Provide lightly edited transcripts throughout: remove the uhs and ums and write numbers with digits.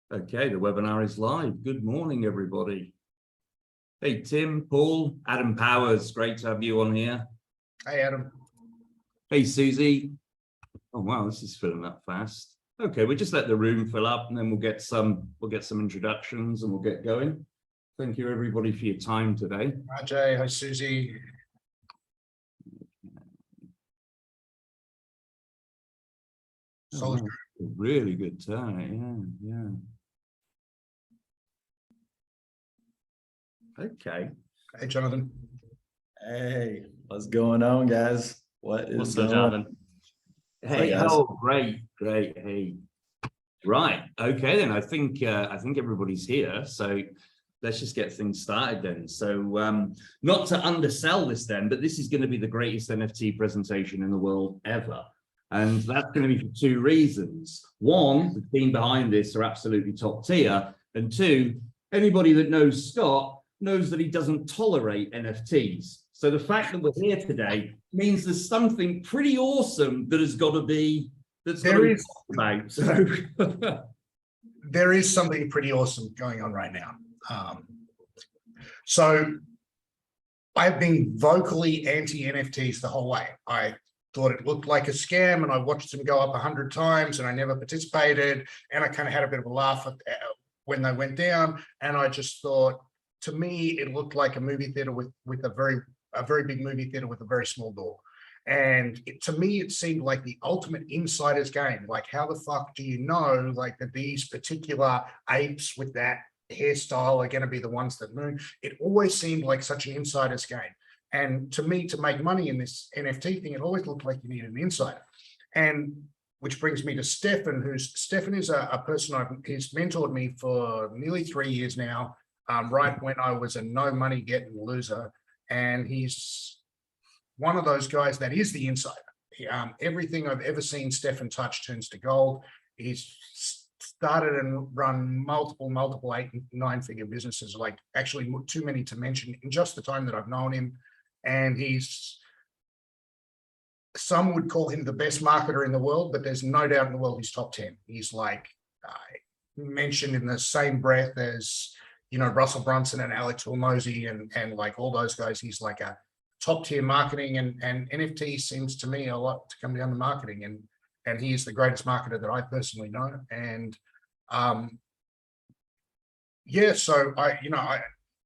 Okay, the webinar is live. Good morning, everybody. Hey, Tim, Paul, Adam Powers, great to have you on here. Hey, Adam. Hey, Susie. Oh, wow, this is filling up fast. Okay, we'll just let the room fill up and then we'll get some introductions and we'll get going. Thank you, everybody, for your time today. Hi, Jay. Hi, Susie. Oh, wow. Really good turn. Yeah. Okay. Hey, Jonathan. Hey, what's going on, guys? What's up, Jonathan? Hey, oh, great. Hey, right. Okay, then I think everybody's here. So let's just get things started then. So not to undersell this then, but this is going to be the greatest NFT presentation in the world ever. And that's going to be for two reasons. One, the team behind this are absolutely top tier. And two, anybody that knows Scott knows that he doesn't tolerate NFTs. So the fact that we're here today means there's something pretty awesome that has got to be talked about. So there is something pretty awesome going on right now. So I've been vocally anti-NFTs the whole way. I thought it looked like a scam and I watched them go up 100 times and I never participated. And I kind of had a bit of a laugh when they went down. And I just thought, to me, it looked like a movie theater with a very big movie theater with a very small door. And to me, it seemed like the ultimate insider's game. Like, how the fuck do you know, like, that these particular apes with that hairstyle are going to be the ones that move? It always seemed like such an insider's game. And to me, to make money in this NFT thing, it always looked like you needed an insider. And which brings me to Stefan, Stefan is a person he's mentored me for nearly 3 years now. Right when I was a no money getting loser. And he's one of those guys that is the insider. Everything I've ever seen Stefan touch turns to gold. He's started and run multiple 8- and 9-figure businesses, like actually too many to mention in just the time that I've known him. And some would call him the best marketer in the world, but there's no doubt in the world he's top 10. He's like mentioned in the same breath as, you know, Russell Brunson and Alex Hormozi and like all those guys. He's like a top tier marketing, and NFT seems to me a lot to come down to marketing, and he is the greatest marketer that I personally know. And yeah, so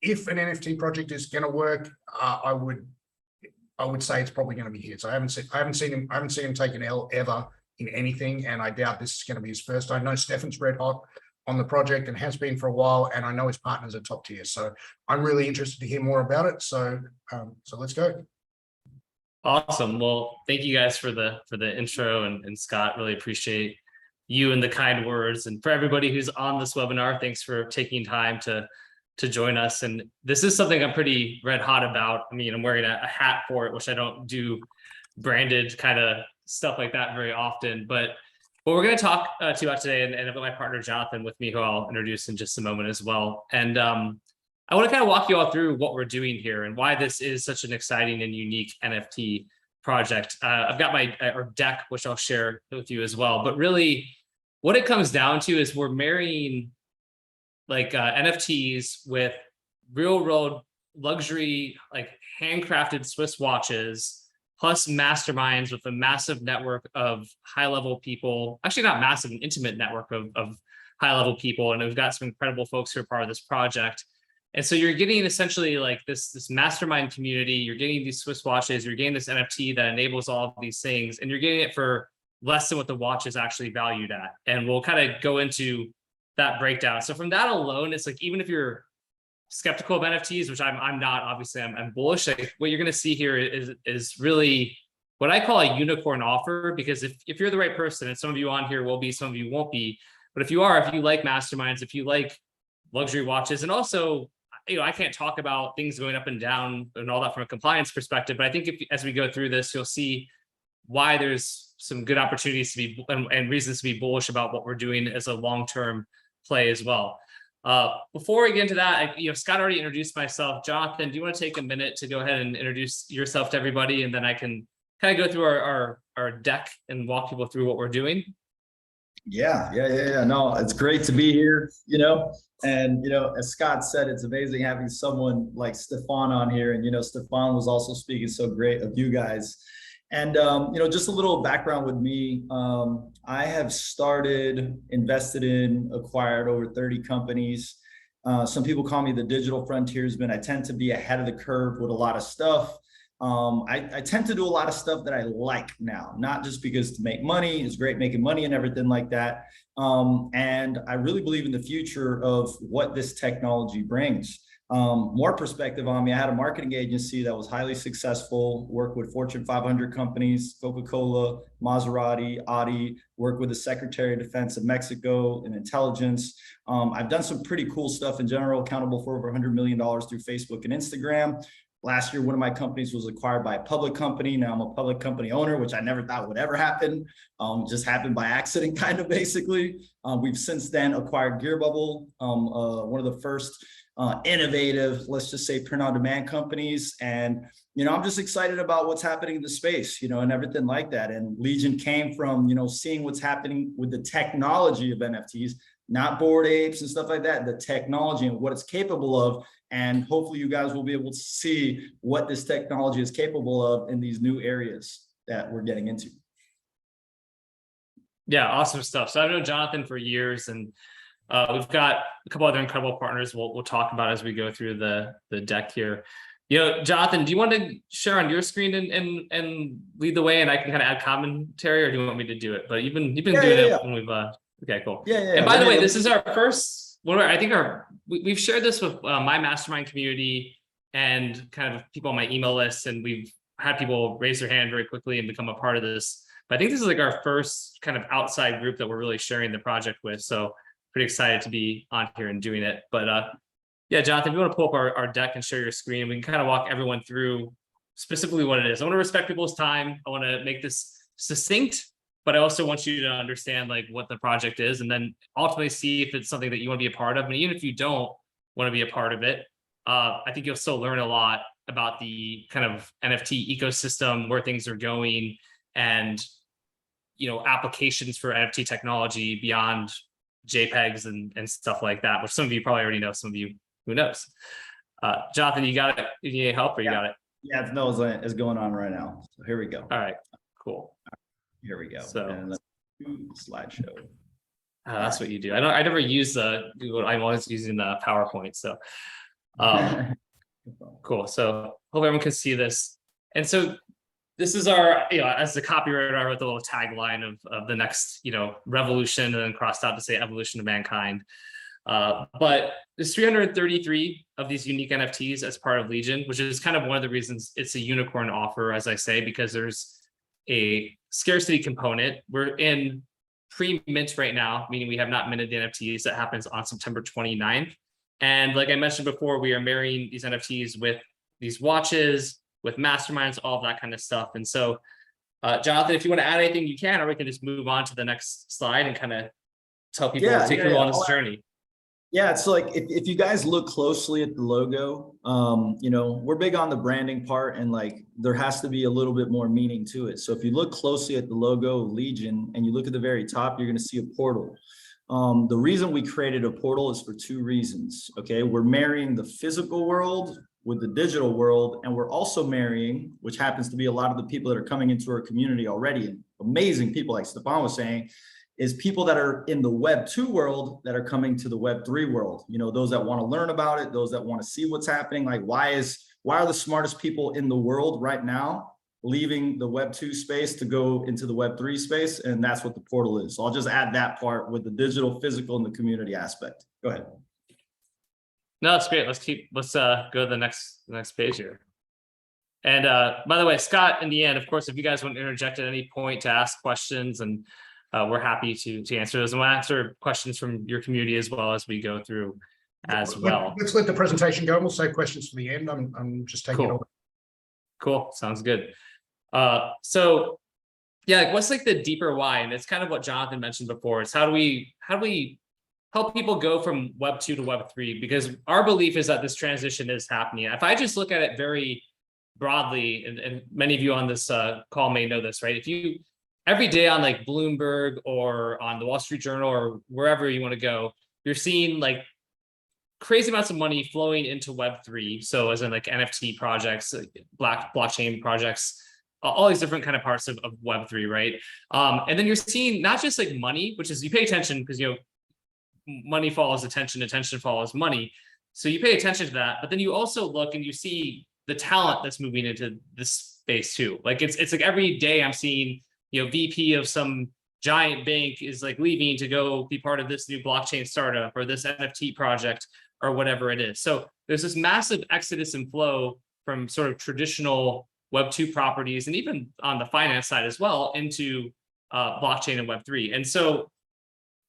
if an NFT project is going to work, I would say it's probably going to be his. I haven't seen him take an L ever in anything, and I doubt this is going to be his first. I know Stefan's red hot on the project and has been for a while, and I know his partners are top tier. So I'm really interested to hear more about it. So let's go. Awesome. Well, thank you guys for the intro, and Scott, really appreciate you and the kind words. And for everybody who's on this webinar, thanks for taking time to join us. And this is something I'm pretty red hot about. I mean, I'm wearing a hat for it, which I don't do branded kind of stuff like that very often, but what we're going to talk to you about today, and I've got my partner Jonathan with me, who I'll introduce in just a moment as well. And I want to kind of walk you all through what we're doing here and why this is such an exciting and unique NFT project. I've got my deck, which I'll share with you as well. But really, what it comes down to is we're marrying like NFTs with real world luxury, like handcrafted Swiss watches, plus masterminds with a massive network of high-level people, actually not massive, an intimate network of high-level people. And we've got some incredible folks who are part of this project. And so you're getting essentially like this mastermind community, you're getting these Swiss watches, you're getting this NFT that enables all of these things, and you're getting it for less than what the watch is actually valued at. And we'll kind of go into that breakdown. So from that alone, it's like, even if you're skeptical of NFTs, which I'm not, obviously I'm bullish. Like, what you're going to see here is really what I call a unicorn offer, because if you're the right person, and some of you on here will be, some of you won't be, but if you like masterminds, if you like luxury watches, and also, you know, I can't talk about things going up and down and all that from a compliance perspective, but I think as we go through this, you'll see why there's some good opportunities to be and reasons to be bullish about what we're doing as a long-term play as well. Before we get into that, Scott already introduced myself. Jonathan, do you want to take a minute to go ahead and introduce yourself to everybody, and then I can kind of go through our deck and walk people through what we're doing? Yeah. No, it's great to be here, and, as Scott said, it's amazing having someone like Stefan on here. And, Stefan was also speaking so great of you guys. And, just a little background with me. I have invested in, acquired over 30 companies. Some people call me the digital frontiersman. I tend to be ahead of the curve with a lot of stuff. I tend to do a lot of stuff that I like now, not just because to make money is great, making money and everything like that. And I really believe in the future of what this technology brings. More perspective on me, I had a marketing agency that was highly successful, worked with Fortune 500 companies, Coca-Cola, Maserati, Audi, worked with the Secretary of Defense of Mexico and intelligence. I've done some pretty cool stuff in general, accountable for over $100 million through Facebook and Instagram. Last year, one of my companies was acquired by a public company. Now I'm a public company owner, which I never thought would ever happen. Just happened by accident, kind of basically. We've since then acquired Gearbubble, one of the first innovative, let's just say, print-on-demand companies. And, I'm just excited about what's happening in the space, and everything like that. And Legion came from, seeing what's happening with the technology of NFTs, not Bored Apes and stuff like that, the technology and what it's capable of. And hopefully you guys will be able to see what this technology is capable of in these new areas that we're getting into. Yeah, awesome stuff. So I've known Jonathan for years, and we've got a couple other incredible partners we'll talk about as we go through the deck here. Jonathan, do you want to share on your screen and lead the way, and I can kind of add commentary, or do you want me to do it? But you've been doing it when we've okay, cool. Yeah. And by the way, this is our first. I think we've shared this with my mastermind community and kind of people on my email list, and we've had people raise their hand very quickly and become a part of this. But I think this is like our first kind of outside group that we're really sharing the project with. So pretty excited to be on here and doing it. But yeah, Jonathan, if you want to pull up our deck and share your screen, we can kind of walk everyone through specifically what it is. I want to respect people's time. I want to make this succinct, but I also want you to understand like what the project is, and then ultimately see if it's something that you want to be a part of. And even if you don't want to be a part of it, I think you'll still learn a lot about the kind of NFT ecosystem, where things are going, and applications for NFT technology beyond JPEGs and stuff like that, which some of you probably already know, some of you, who knows. Jonathan, you got it? You need any help, or you got it? Yeah, it's no, it's going on right now. So here we go. All right, cool. Here we go. So and slideshow. That's what you do. I never use Google. I'm always using the PowerPoint. So cool. So hope everyone can see this. And so this is our, as the copywriter, I wrote the little tagline of the next, revolution, and then crossed out to say evolution of mankind. But there's 333 of these unique NFTs as part of Legion, which is kind of one of the reasons it's a unicorn offer, as I say, because there's a scarcity component. We're in pre-mint right now, meaning we have not minted the NFTs. That happens on September 29th. And like I mentioned before, we are marrying these NFTs with these watches, with masterminds, all of that kind of stuff. And so, Jonathan, if you want to add anything, you can, or we can just move on to the next slide and kind of tell people to take them on this journey. Yeah, it's like if you guys look closely at the logo, we're big on the branding part, and like there has to be a little bit more meaning to it. So if you look closely at the logo Legion and you look at the very top, you're going to see a portal. The reason we created a portal is for two reasons. Okay, we're marrying the physical world with the digital world, and we're also marrying, which happens to be a lot of the people that are coming into our community already, and amazing people like Stefan was saying, is people that are in the Web 2 world that are coming to the Web 3 world. Those that want to learn about it, those that want to see what's happening. Like, why are the smartest people in the world right now leaving the Web 2 space to go into the Web 3 space? And that's what the portal is. So I'll just add that part with the digital, physical, and the community aspect. Go ahead. No, that's great. Let's go to the next page here. And by the way, Scott, in the end, of course, if you guys want to interject at any point to ask questions, and we're happy to answer those, and we'll answer questions from your community as well as we go through as well. Let's let the presentation go, and we'll save questions for the end. I'm just taking it over. Cool. Sounds good. So yeah, what's like the deeper why? And it's kind of what Jonathan mentioned before. It's how do we help people go from Web 2 to Web 3? Because our belief is that this transition is happening. If I just look at it very broadly, and many of you on this call may know this, right? If every day on like Bloomberg or on the Wall Street Journal or wherever you want to go, you're seeing like crazy amounts of money flowing into Web3. So as in like NFT projects, blockchain projects, all these different kind of parts of Web3, right? And then you're seeing not just like money, which is you pay attention because, you know, money follows attention, attention follows money. So you pay attention to that, but then you also look and you see the talent that's moving into this space too. Like it's like every day I'm seeing, you know, VP of some giant bank is like leaving to go be part of this new blockchain startup or this NFT project or whatever it is. So there's this massive exodus and flow from sort of traditional Web2 properties and even on the finance side as well into blockchain and Web3. And so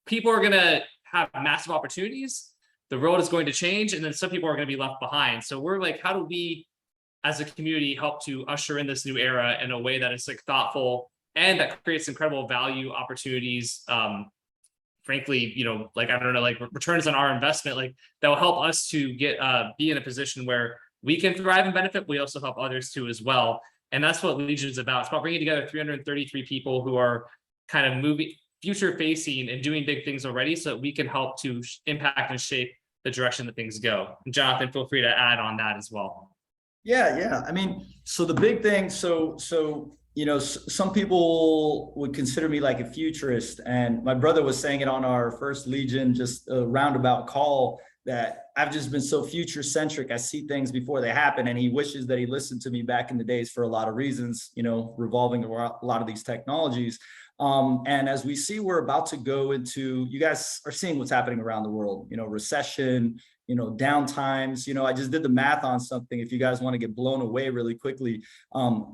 people are going to have massive opportunities. The world is going to change, and then some people are going to be left behind. So we're like, how do we as a community help to usher in this new era in a way that is like thoughtful and that creates incredible value opportunities? Frankly, you know, like, I don't know, like returns on our investment, like that will help us to get be in a position where we can thrive and benefit. We also help others too as well. And that's what Legion is about. It's about bringing together 333 people who are kind of moving, future facing and doing big things already so that we can help to impact and shape the direction that things go. And Jonathan, feel free to add on that as well. Yeah. I mean, so the big thing, you know, some people would consider me like a futurist, and my brother was saying it on our first Legion, just a roundabout call, that I've just been so future centric. I see things before they happen, and he wishes that he listened to me back in the days for a lot of reasons, you know, revolving around a lot of these technologies. And as we see, we're about to go into, you guys are seeing what's happening around the world, you know, recession, you know, downtimes. You know, I just did the math on something. If you guys want to get blown away really quickly,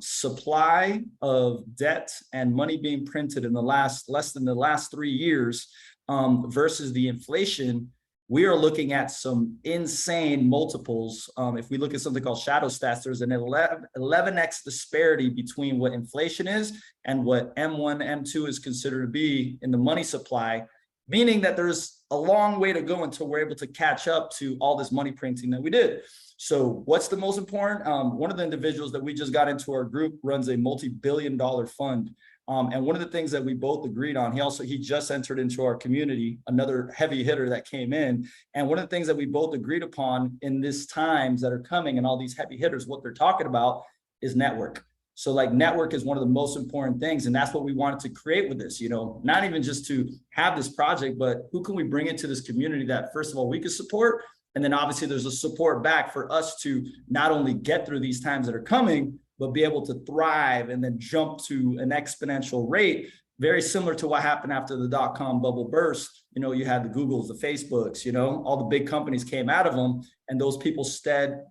supply of debt and money being printed in the less than the last 3 years versus the inflation, we are looking at some insane multiples. If we look at something called shadow stats, there's an 11x disparity between what inflation is and what M1, M2 is considered to be in the money supply, meaning that there's a long way to go until we're able to catch up to all this money printing that we did. So what's the most important? One of the individuals that we just got into our group runs a multi-billion-dollar fund. And one of the things that we both agreed on, he just entered into our community, another heavy hitter that came in. And one of the things that we both agreed upon in these times that are coming and all these heavy hitters, what they're talking about is network. So like network is one of the most important things. And that's what we wanted to create with this, you know, not even just to have this project, but who can we bring into this community that first of all, we can support. And then obviously there's a support back for us to not only get through these times that are coming, but be able to thrive and then jump to an exponential rate, very similar to what happened after the dot-com bubble burst. You know, you had the Googles, the Facebooks, you know, all the big companies came out of them, and those people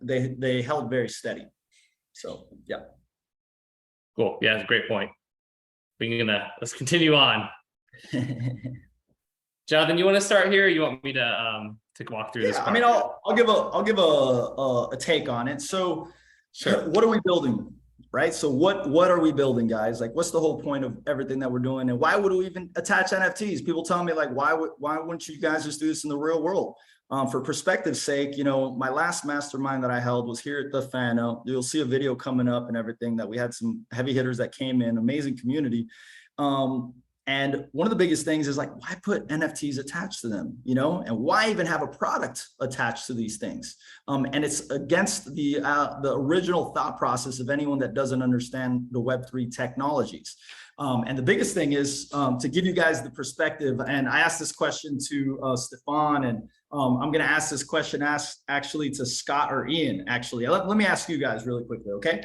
they held very steady. So, yeah. Cool. Yeah, that's a great point. Let's continue on. Jonathan, you want to start here? Or you want me to walk through this part? I mean, I'll give a take on it. So, sure. What are we building, right? So what are we building, guys? Like, what's the whole point of everything that we're doing? And why would we even attach NFTs? People tell me like, why wouldn't you guys just do this in the real world? For perspective's sake, you know, my last mastermind that I held was here at the Fano. You'll see a video coming up and everything that we had some heavy hitters that came in, amazing community. And one of the biggest things is like, why put NFTs attached to them, you know, and why even have a product attached to these things? And it's against the original thought process of anyone that doesn't understand the Web3 technologies. And the biggest thing is to give you guys the perspective. And I asked this question to Stefan, and I'm going to ask this question actually to Scott or Ian, actually. Let me ask you guys really quickly, okay?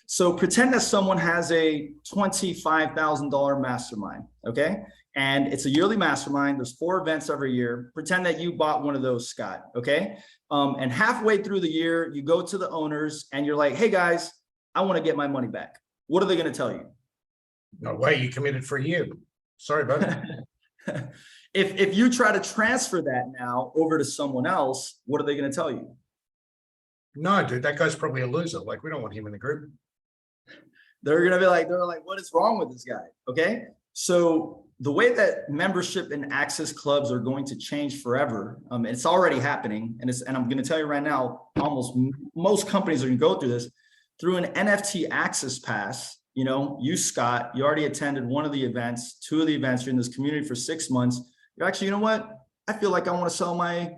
So pretend that someone has a $25,000 mastermind, okay? And it's a yearly mastermind. There's 4 events every year. Pretend that you bought one of those, Scott, okay? And halfway through the year, you go to the owners and you're like, hey guys, I want to get my money back. What are they going to tell you? No way, you committed for a year. Sorry, buddy. If you try to transfer that now over to someone else, what are they going to tell you? No, dude, that guy's probably a loser. Like, we don't want him in the group. They're like, what is wrong with this guy? Okay. So the way that membership and access clubs are going to change forever, it's already happening. And I'm going to tell you right now, most companies are going to go through this through an NFT access pass. you know, you, Scott, you already attended one of the events, two of the events, you're in this community for 6 months. You're actually, you know what? I feel like I want to sell my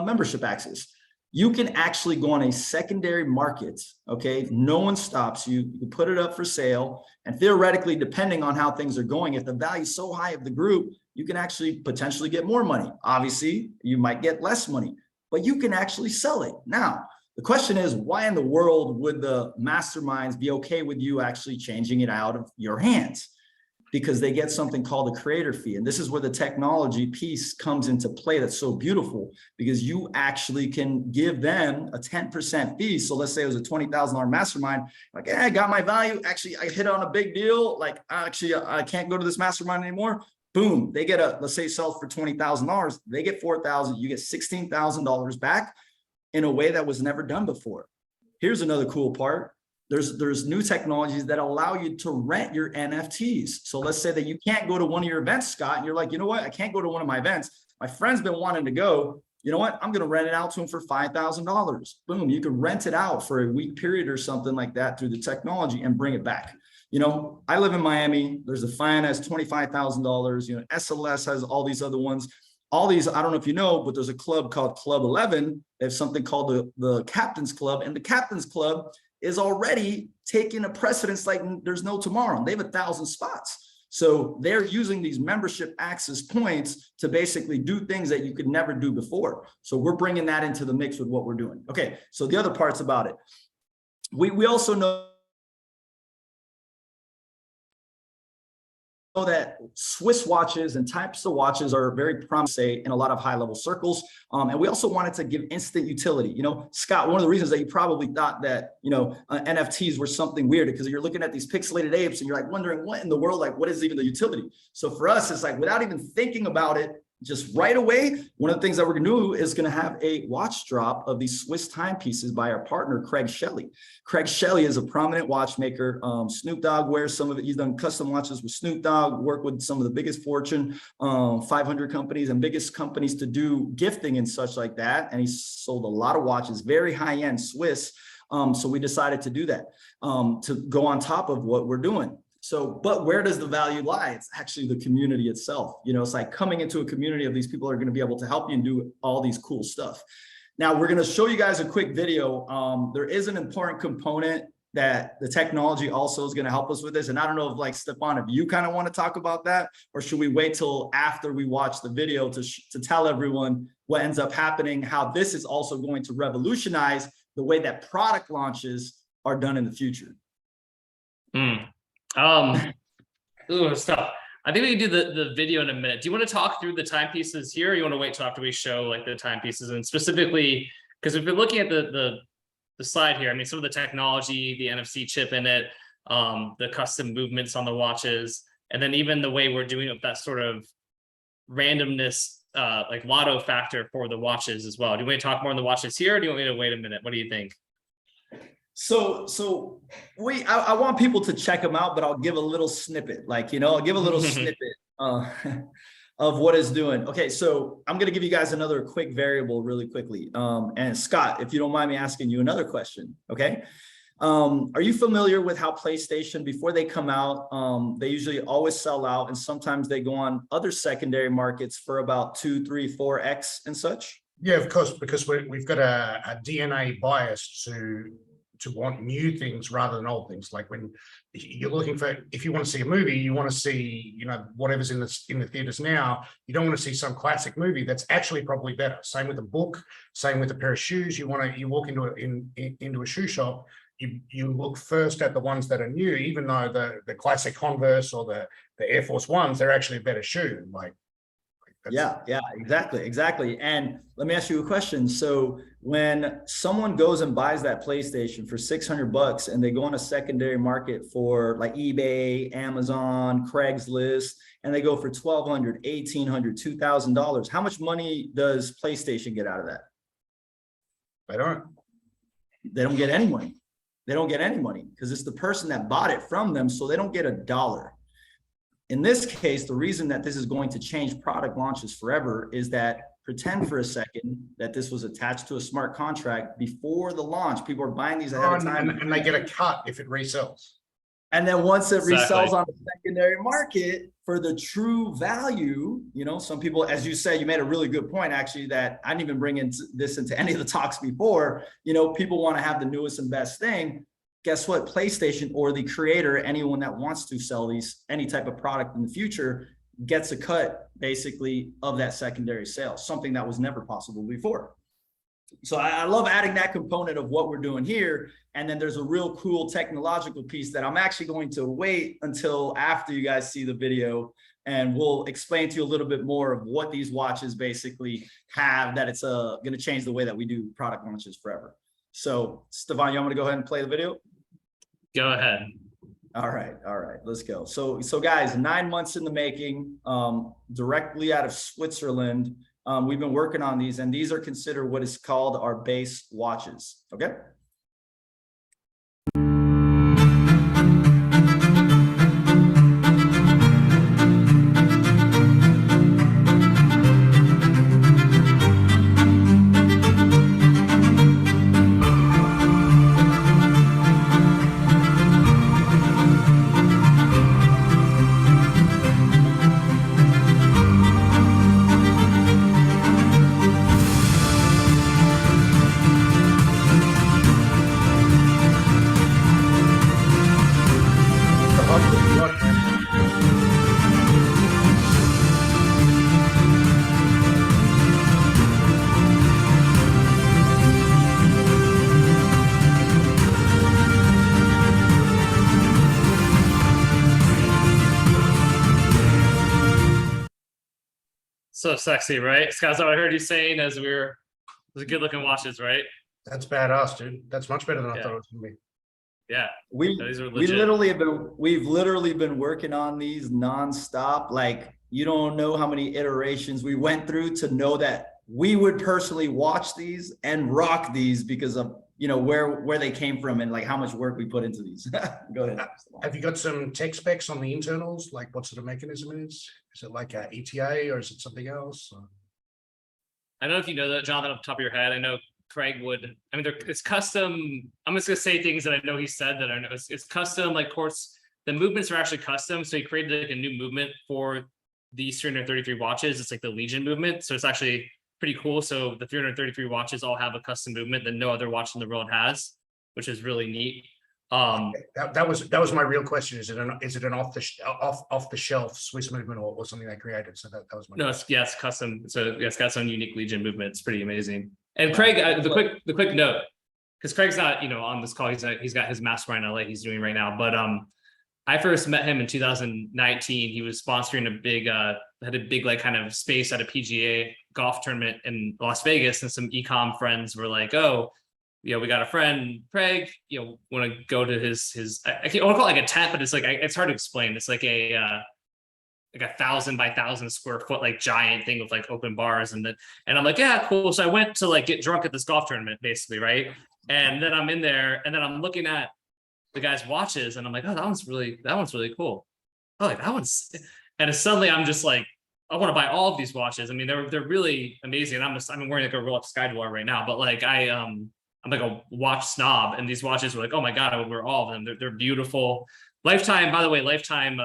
membership access. You can actually go on a secondary market, okay? No one stops you. You put it up for sale, and theoretically, depending on how things are going, if the value is so high of the group, you can actually potentially get more money. Obviously, you might get less money, but you can actually sell it. Now, the question is, why in the world would the masterminds be okay with you actually changing it out of your hands? Because they get something called a creator fee. And this is where the technology piece comes into play. That's so beautiful, because you actually can give them a 10% fee. So let's say it was a $20,000 mastermind. Like, hey, I got my value. Actually, I hit on a big deal. Like, actually, I can't go to this mastermind anymore. Boom, they get let's say sell for $20,000. They get $4,000. You get $16,000 back in a way that was never done before. Here's another cool part. There's new technologies that allow you to rent your NFTs. So let's say that you can't go to one of your events, Scott, and you're like, you know what? I can't go to one of my events. My friend's been wanting to go. You know what? I'm going to rent it out to him for $5,000. Boom. You can rent it out for a week period or something like that through the technology and bring it back. You know, I live in Miami. There's a FIAN has $25,000. You know, SLS has all these other ones. All these, I don't know if you know, but there's a club called Club 11. They have something called the Captain's Club, and the Captain's Club is already taking a precedence like there's no tomorrow. They have 1,000 spots. So they're using these membership access points to basically do things that you could never do before. So we're bringing that into the mix with what we're doing. Okay, so the other parts about it. We also know that Swiss watches and types of watches are very promising in a lot of high level circles. And we also wanted to give instant utility. You know, Scott, one of the reasons that you probably thought that, you know, NFTs were something weird, because you're looking at these pixelated apes and you're like wondering what in the world, like what is even the utility? So for us, it's like without even thinking about it, just right away, one of the things that we're going to do is going to have a watch drop of these Swiss timepieces by our partner, Craig Shelley. Craig Shelley is a prominent watchmaker. Snoop Dogg wears some of it. He's done custom watches with Snoop Dogg, worked with some of the biggest Fortune 500 companies and biggest companies to do gifting and such like that. And he's sold a lot of watches, very high-end Swiss. So we decided to do that, to go on top of what we're doing. So, but where does the value lie? It's actually the community itself. You know, it's like coming into a community of these people are going to be able to help you and do all these cool stuff. Now, we're going to show you guys a quick video. There is an important component that the technology also is going to help us with this. And I don't know if like Stefan, if you kind of want to talk about that, or should we wait till after we watch the video to tell everyone what ends up happening, how this is also going to revolutionize the way that product launches are done in the future. Ooh, stuff. I think we can do the video in a minute. Do you want to talk through the timepieces here, or you want to wait till after we show like the timepieces? And specifically, because we've been looking at the slide here, I mean, some of the technology, the NFC chip in it, the custom movements on the watches, and then even the way we're doing it, that sort of randomness, like lotto factor for the watches as well. Do you want to talk more on the watches here, or do you want me to wait a minute? What do you think? So I want people to check them out, but I'll give a little snippet, like, you know, I'll give a little snippet of what it's doing. Okay, so I'm going to give you guys another quick variable really quickly. And Scott, if you don't mind me asking you another question, okay? Are you familiar with how PlayStation, before they come out, they usually always sell out, and sometimes they go on other secondary markets for about 2, 3, 4x and such? Yeah, of course, because we've got a DNA bias to want new things rather than old things. Like when you're looking for, if you want to see a movie, you want to see, you know, whatever's in the theaters now. You don't want to see some classic movie that's actually probably better. Same with a book, same with a pair of shoes. You walk into a shoe shop, you look first at the ones that are new, even though the classic Converse or the Air Force Ones, they're actually a better shoe. Yeah, exactly. And let me ask you a question. So when someone goes and buys that PlayStation for $600 and they go on a secondary market for like eBay, Amazon, Craigslist, and they go for $1,200, $1,800, $2,000, how much money does PlayStation get out of that? They don't get any money. They don't get any money because it's the person that bought it from them. So they don't get a dollar. In this case, the reason that this is going to change product launches forever is that, pretend for a second that this was attached to a smart contract before the launch. People are buying these ahead of time. And they get a cut if it resells. And then once it Exactly. resells on the secondary market for the true value, you know, some people, as you said, you made a really good point, actually, that I didn't even bring this into any of the talks before. You know, people want to have the newest and best thing. Guess what? PlayStation or the creator, anyone that wants to sell any type of product in the future, gets a cut basically of that secondary sale, something that was never possible before. So I love adding that component of what we're doing here. And then there's a real cool technological piece that I'm actually going to wait until after you guys see the video, and we'll explain to you a little bit more of what these watches basically have, that it's going to change the way that we do product launches forever. So Stefan, you want me to go ahead and play the video? Go ahead. All right, let's go. So guys, 9 months in the making, directly out of Switzerland. We've been working on these, and these are considered what is called our base watches. Okay. So sexy, right? Scott, so I heard you saying as we were, the good looking watches, right? That's badass, dude. That's much better than I Yeah. thought it was gonna be. Yeah. These are we've legit. literally been working on these nonstop. Like, you don't know how many iterations we went through to know that we would personally watch these and rock these because of, you know, where they came from and like how much work we put into these. Go ahead. Have you got some tech specs on the internals? Like what sort of mechanism it is? Is it like a ETA or is it something else? Or? I don't know if you know that, Jonathan, off the top of your head. I know Craig would. I mean, it's custom. I'm just gonna say things that I know he said that I know it's custom. Like, course, the movements are actually custom. So he created like a new movement for these 333 watches. It's like the Legion movement. So it's actually pretty cool. So the 333 watches all have a custom movement that no other watch in the world has, which is really neat. That was my real question. Is it an off the shelf Swiss movement or something they created? So that was my question. It's custom. So yeah, it's got some unique Legion movement. It's pretty amazing. And Craig, the quick note, because Craig's not, you know, on this call. He's got his Mastermind LA he's doing right now. But I first met him in 2019. He was sponsoring had a big like kind of space at a PGA golf tournament in Las Vegas, and some ecom friends were like, "Oh, you know, we got a friend, Craig, you know, want to go to his I want to call it like a tent, but it's like it's hard to explain. It's like a 1,000 by 1,000 square foot like giant thing with like open bars, and I'm like, yeah, cool. So I went to like get drunk at this golf tournament, basically, right? And then I'm in there, and then I'm looking at the guy's watches, and I'm like, oh, that one's really cool. Oh, like that one's, and suddenly I'm just like, I want to buy all of these watches. I mean, they're really amazing. I'm wearing like a Rolex Skydweller right now, but like I'm like a watch snob, and these watches were like, oh my god, I would wear all of them. They're beautiful. Lifetime, by the way, lifetime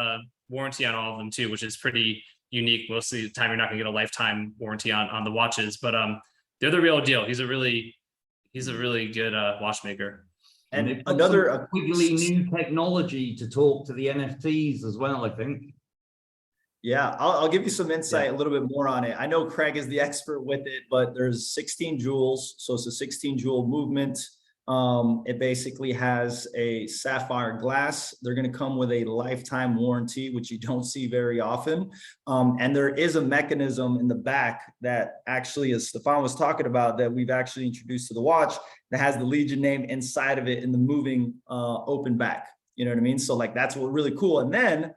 warranty on all of them too, which is pretty unique. Most of the time, you're not gonna get a lifetime warranty on the watches, but they're the real deal. He's a really good watchmaker. And another quickly new technology to talk to the NFTs as well, I think. Yeah, I'll give you some insight a little bit more on it. I know Craig is the expert with it, but there's 16 jewels. So it's a 16 jewel movement. It basically has a sapphire glass. They're going to come with a lifetime warranty, which you don't see very often. And there is a mechanism in the back that actually, as Stefan was talking about, that we've actually introduced to the watch that has the Legion name inside of it in the moving open back. You know what I mean? So like, that's what really cool. And then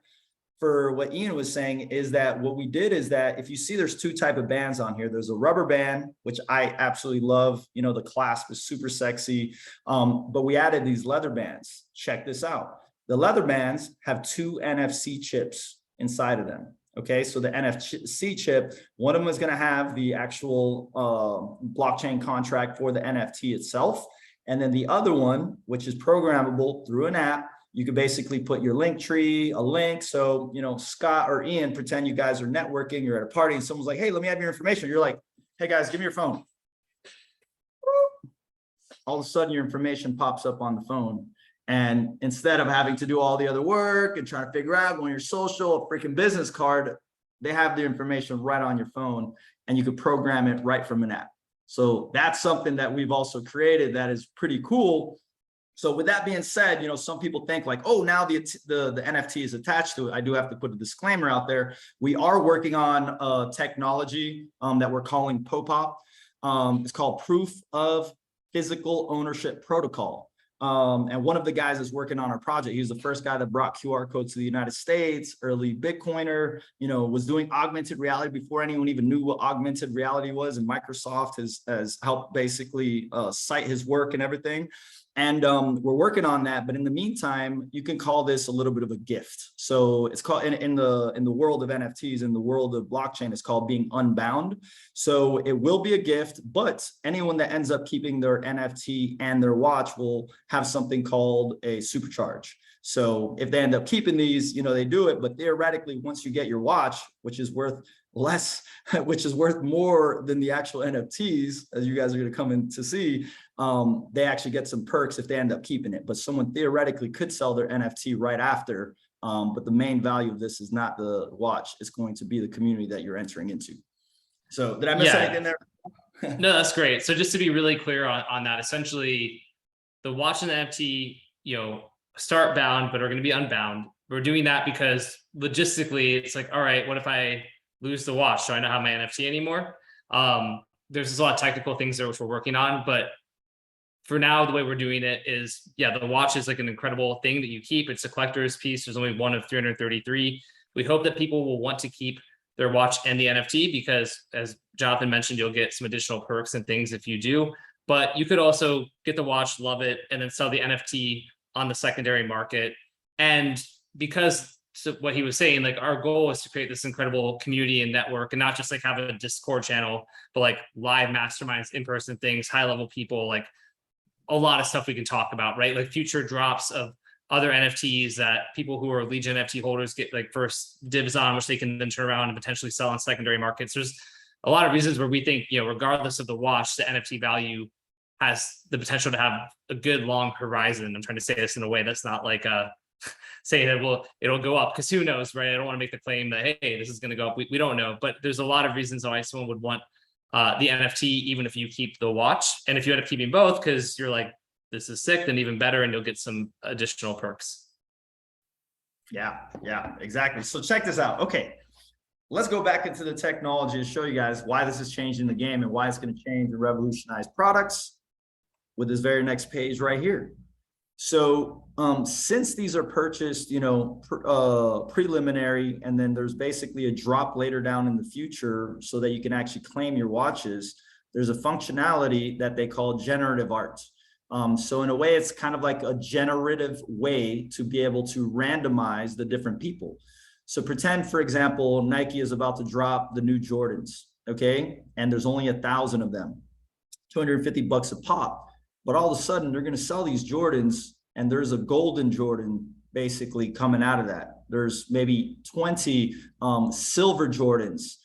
for what Ian was saying is that what we did is that if you see there's two type of bands on here, there's a rubber band, which I absolutely love. You know, the clasp is super sexy, but we added these leather bands. Check this out. The leather bands have two NFC chips inside of them. Okay, so the NFC chip, one of them is going to have the actual blockchain contract for the NFT itself. And then the other one, which is programmable through an app, You could basically put your link tree, a link. So, you know, Scott or Ian, pretend you guys are networking, you're at a party and someone's like, hey, let me have your information. You're like, hey guys, give me your phone. All of a sudden your information pops up on the phone. And instead of having to do all the other work and trying to figure out on your social, a freaking business card, they have the information right on your phone and you could program it right from an app. So that's something that we've also created that is pretty cool. So with that being said, you know, some people think like, oh, now the NFT is attached to it. I do have to put a disclaimer out there. We are working on technology that we're calling POPOP. It's called Proof of Physical Ownership Protocol. And one of the guys is working on our project. He was the first guy that brought QR codes to the United States, early Bitcoiner, you know, was doing augmented reality before anyone even knew what augmented reality was. And Microsoft has helped basically cite his work and everything. And we're working on that. But in the meantime, you can call this a little bit of a gift. So it's called in the world of NFTs, in the world of blockchain, it's called being unbound. So it will be a gift, but anyone that ends up keeping their NFT and their watch will have something called a supercharge. So if they end up keeping these, you know, they do it. But theoretically, once you get your watch, which is worth less, which is worth more than the actual NFTs, as you guys are going to come in to see, they actually get some perks if they end up keeping it. But someone theoretically could sell their NFT right after. But the main value of this is not the watch. It's going to be the community that you're entering into. So did I miss anything there? No, that's great. So just to be really clear on that, essentially the watch and the NFT, you know, start bound, but are going to be unbound. We're doing that because logistically it's like, all right, what if I lose the watch? Do I not have my NFT anymore? There's a lot of technical things there which we're working on, but for now, the way we're doing it is, yeah, the watch is like an incredible thing that you keep. It's a collector's piece. There's only one of 333. We hope that people will want to keep their watch and the NFT because, as Jonathan mentioned, you'll get some additional perks and things if you do. But you could also get the watch, love it, and then sell the NFT on the secondary market. And because what he was saying, like our goal is to create this incredible community and network and not just like have a Discord channel, but like live masterminds, in-person things, high-level people, like a lot of stuff we can talk about, right? Like future drops of other NFTs that people who are Legion NFT holders get like first dibs on, which they can then turn around and potentially sell on secondary markets. There's a lot of reasons where we think, you know, regardless of the watch, the NFT value has the potential to have a good long horizon. I'm trying to say this in a way that's not like saying that, well, it'll go up, because who knows, right? I don't want to make the claim that, hey, this is going to go up. We don't know, but there's a lot of reasons why someone would want the NFT, even if you keep the watch. And if you end up keeping both, because you're like, this is sick, then even better, and you'll get some additional perks. Yeah, exactly. So check this out. Okay, let's go back into the technology and show you guys why this is changing the game and why it's going to change and revolutionize products with this very next page right here. So since these are purchased, you know, preliminary, and then there's basically a drop later down in the future so that you can actually claim your watches, there's a functionality that they call generative art. So in a way, it's kind of like a generative way to be able to randomize the different people. So pretend, for example, Nike is about to drop the new Jordans, okay? And there's only 1,000 of them, $250 a pop. But all of a sudden, they're going to sell these Jordans, and there's a golden Jordan basically coming out of that. There's maybe 20 silver Jordans.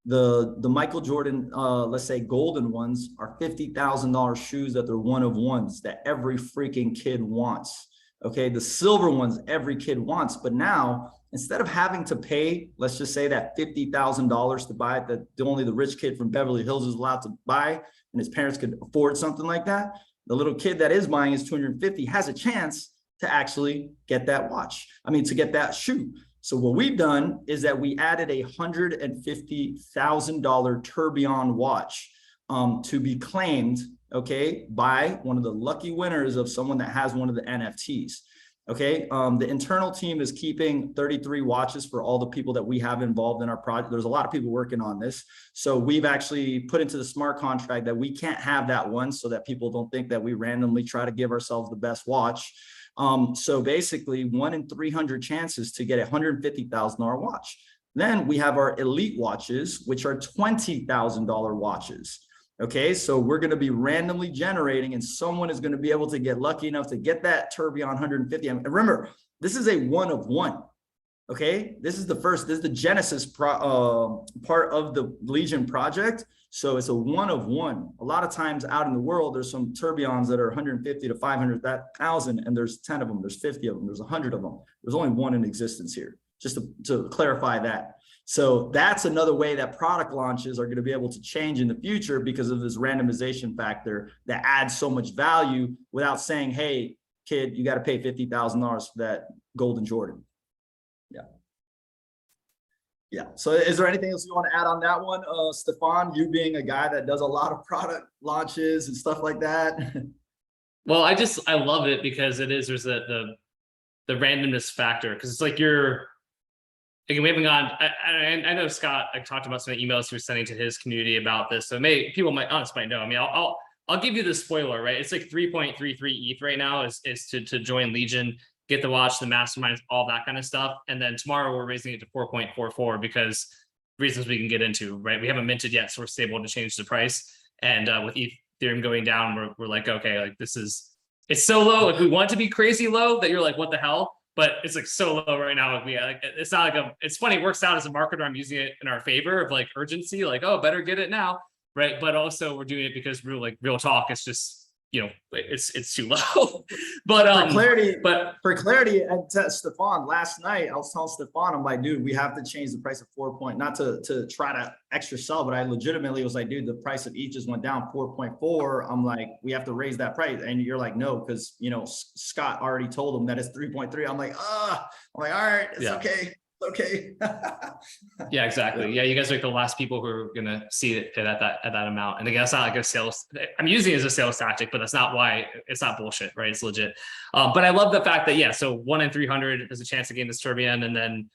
The Michael Jordan, let's say golden ones, are $50,000 shoes that they're one of ones that every freaking kid wants. Okay, the silver ones every kid wants. But now, instead of having to pay, let's just say that $50,000 to buy it, that only the rich kid from Beverly Hills is allowed to buy, and his parents could afford something like that, the little kid that is buying his 250 has a chance to actually get that watch. I mean, to get that shoe. So what we've done is that we added a $150,000 tourbillon watch to be claimed, okay, by one of the lucky winners of someone that has one of the NFTs. Okay, the internal team is keeping 33 watches for all the people that we have involved in our project. There's a lot of people working on this. So we've actually put into the smart contract that we can't have that one, so that people don't think that we randomly try to give ourselves the best watch. So basically 1 in 300 chances to get a $150,000 watch. Then we have our elite watches, which are $20,000 watches. Okay, so we're going to be randomly generating, and someone is going to be able to get lucky enough to get that Tourbillon 150. And remember, this is a one of one. Okay, this is the Genesis part of the Legion project. So it's a one of one. A lot of times out in the world, there's some tourbillons that are 150 to 500,000, and there's 10 of them, there's 50 of them, there's 100 of them. There's only one in existence here, just to clarify that. So that's another way that product launches are going to be able to change in the future because of this randomization factor that adds so much value without saying, hey, kid, you got to pay $50,000 for that golden Jordan. Yeah. Yeah. So is there anything else you want to add on that one? Stefan, you being a guy that does a lot of product launches and stuff like that. Well, I love it because there's the randomness factor, because it's like again, we haven't gone, I know Scott, I talked about some emails he was sending to his community about this. So people might know. I mean, I'll give you the spoiler, right? It's like 3.33 ETH right now is to join Legion, get the watch, the masterminds, all that kind of stuff. And then tomorrow we're raising it to 4.44 because reasons we can get into, right? We haven't minted yet, so we're stable to change the price. And with Ethereum going down, we're like, okay, like it's so low. Like we want it to be crazy low that you're like, what the hell? But it's like so low right now. It's not like it's funny. It works out as a marketer. I'm using it in our favor of like urgency, like, oh, better get it now. Right. But also we're doing it because real talk. It's just, it's too low. But for clarity, and to Stefan, last night I was telling Stefan, I'm like, dude, we have to change the price of not to try to extra sell, but I legitimately was like, dude, the price of each just went down 4.4. I'm like, we have to raise that price. And you're like, no, because Scott already told him that it's 3.3. I'm like, all right, it's okay. Okay. Yeah, exactly. Yeah, you guys are like the last people who are gonna see it at that amount. And again, it's not like a sales. I'm using it as a sales tactic, but that's not why. It's not bullshit, right? It's legit. But I love the fact that so 1 in 300 is a chance to gain this tourbillon, and then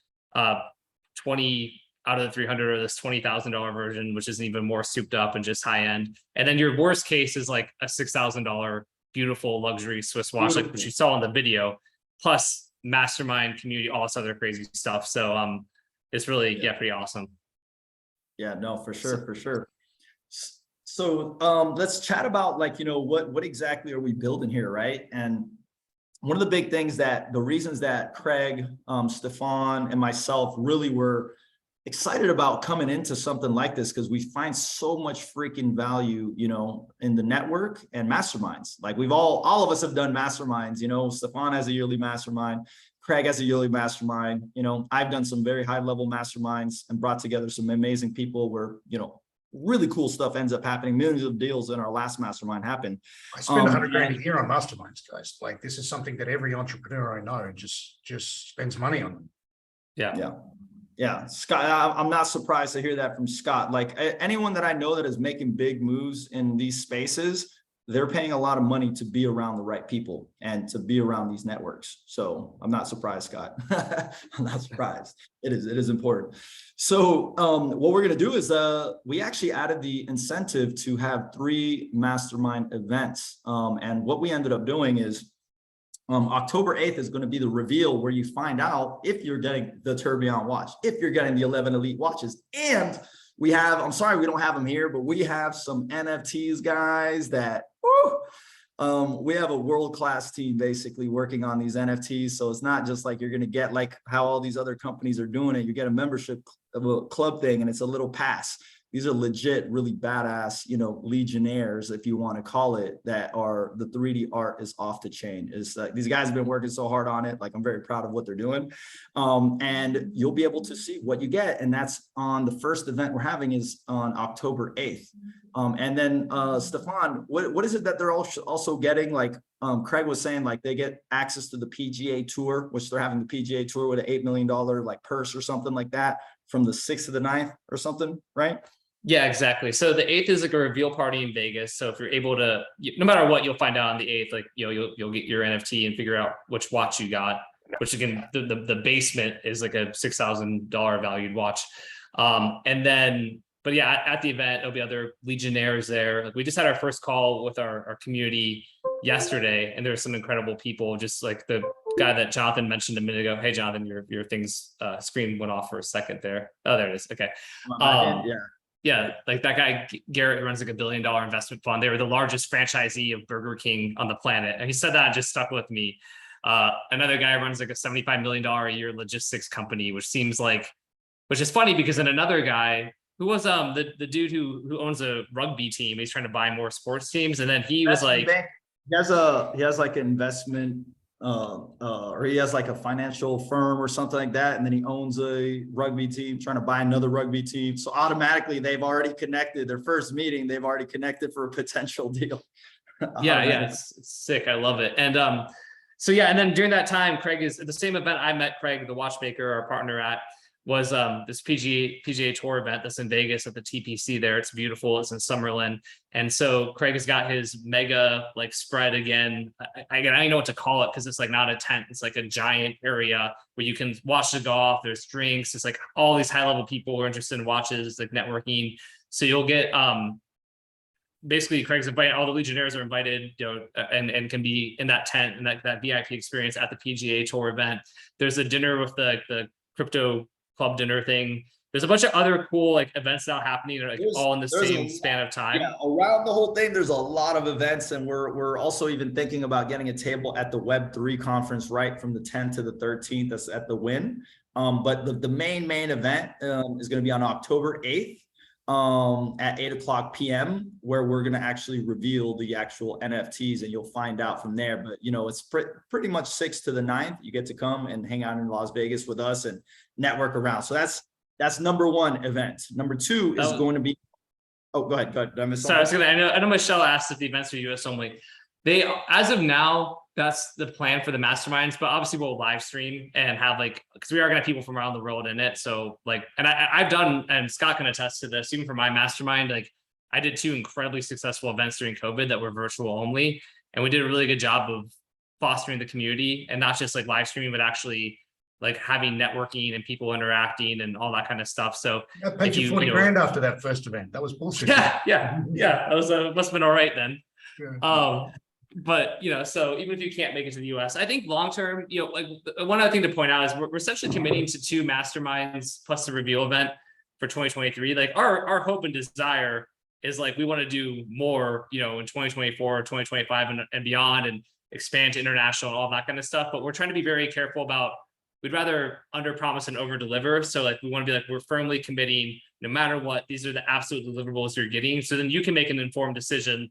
20 out of the 300 are this $20,000 version, which is even more souped up and just high end. And then your worst case is like a $6,000 beautiful luxury Swiss watch, like what you saw in the video, plus Mastermind community, all this other crazy stuff. So it's really pretty awesome. Yeah, no, for sure. So let's chat about what exactly are we building here, right? And one of the big things the reasons that Craig, Stefan, and myself really were excited about coming into something like this, because we find so much freaking value, in the network and masterminds. Like all of us have done masterminds, Stefan has a yearly mastermind, Craig has a yearly mastermind, I've done some very high level masterminds and brought together some amazing people where, really cool stuff ends up happening. Millions of deals in our last mastermind happened. I spend 100 grand a year on masterminds, guys. Like this is something that every entrepreneur I know just spends money on. Yeah, Scott, I'm not surprised to hear that from Scott. Like anyone that I know that is making big moves in these spaces, they're paying a lot of money to be around the right people and to be around these networks. So I'm not surprised, Scott. I'm not surprised. It is important. So what we're going to do is we actually added the incentive to have 3 mastermind events. And what we ended up doing is October 8th is going to be the reveal where you find out if you're getting the Tourbillon watch, if you're getting the 11 Elite watches. And we have, I'm sorry, we don't have them here, but we have some NFTs, guys, that we have a world-class team basically working on these NFTs. So it's not just like you're going to get like how all these other companies are doing it. You get a membership of a club thing and it's a little pass. These are legit, really badass, legionnaires, if you want to call it, that are the 3D art is off the chain. It's like these guys have been working so hard on it. Like I'm very proud of what they're doing. And you'll be able to see what you get. And that's on the first event we're having is on October 8th. And then Stefan, what is it that they're also getting? Like Craig was saying, like they get access to the PGA Tour, which they're having the PGA Tour with an $8 million like purse or something like that from the 6th to the 9th or something, right? Yeah, exactly. So the 8th is like a reveal party in Vegas. So if you're able to, no matter what, you'll find out on the 8th, like, you'll get your NFT and figure out which watch you got, which again, the basement is like a $6,000 valued watch. And then, but yeah, at the event, there'll be other legionnaires there. Like we just had our first call with our community yesterday, and there's some incredible people, just like the guy that Jonathan mentioned a minute ago. Hey, Jonathan, your thing's screen went off for a second there. Oh, there it is. Okay. Yeah. yeah, like that guy Garrett runs like $1 billion investment fund. They were the largest franchisee of Burger King on the planet, and he said that and just stuck with me. Another guy runs like a $75 million a year logistics company, which is funny because then another guy who was the dude who owns a rugby team, he's trying to buy more sports teams, and then he was like, he has like an investment or he has like a financial firm or something like that, and then he owns a rugby team trying to buy another rugby team. So automatically they've already connected. Their first meeting, they've already connected for a potential deal. yeah, it's sick. I love it. And so yeah, and then during that time, Craig is at the same event I met Craig, the watchmaker, our partner at, was this PGA Tour event that's in Vegas at the TPC there. It's beautiful. It's in Summerlin. And so Craig has got his mega like spread again. I don't know what to call it because it's like not a tent. It's like a giant area where you can watch the golf. There's drinks. It's like all these high level people who are interested in watches, like networking. So you'll get basically Craig's invited, all the Legionnaires are invited, you know, and can be in that tent and that VIP experience at the PGA Tour event. There's a dinner with the crypto club dinner thing. There's a bunch of other cool like events now happening, like all in the same span of time. Yeah, around the whole thing, there's a lot of events, and we're also even thinking about getting a table at the Web3 conference right from the 10th to the 13th. That's at the Wynn. But the main event is going to be on October 8th at 8:00 p.m. where we're going to actually reveal the actual NFTs, and you'll find out from there. But you know, it's pretty much 6th to the 9th. You get to come and hang out in Las Vegas with us and network around. So that's number one event. Number two is going to be, oh, go ahead. Did I miss something? Sorry, I know Michelle asked if the events are US only. They, as of now, that's the plan for the masterminds, but obviously we'll live stream and have like, because we are going to have people from around the world in it. So like, and I've done, and Scott can attest to this, even for my mastermind, like I did 2 incredibly successful events during COVID that were virtual only. And we did a really good job of fostering the community and not just like live streaming, but actually like having networking and people interacting and all that kind of stuff. So I paid you 40 grand after that first event. That was bullshit. Yeah. That was must have been all right then. Yeah. But you know, so even if you can't make it to the US, I think long term, you know, like one other thing to point out is we're essentially committing to 2 masterminds plus the reveal event for 2023. Like our hope and desire is like we want to do more, you know, in 2024, 2025 and beyond, and expand to international and all that kind of stuff. But we're trying to be very careful about, we'd rather under promise and over deliver. So like we want to be like, we're firmly committing no matter what, these are the absolute deliverables you're getting. So then you can make an informed decision.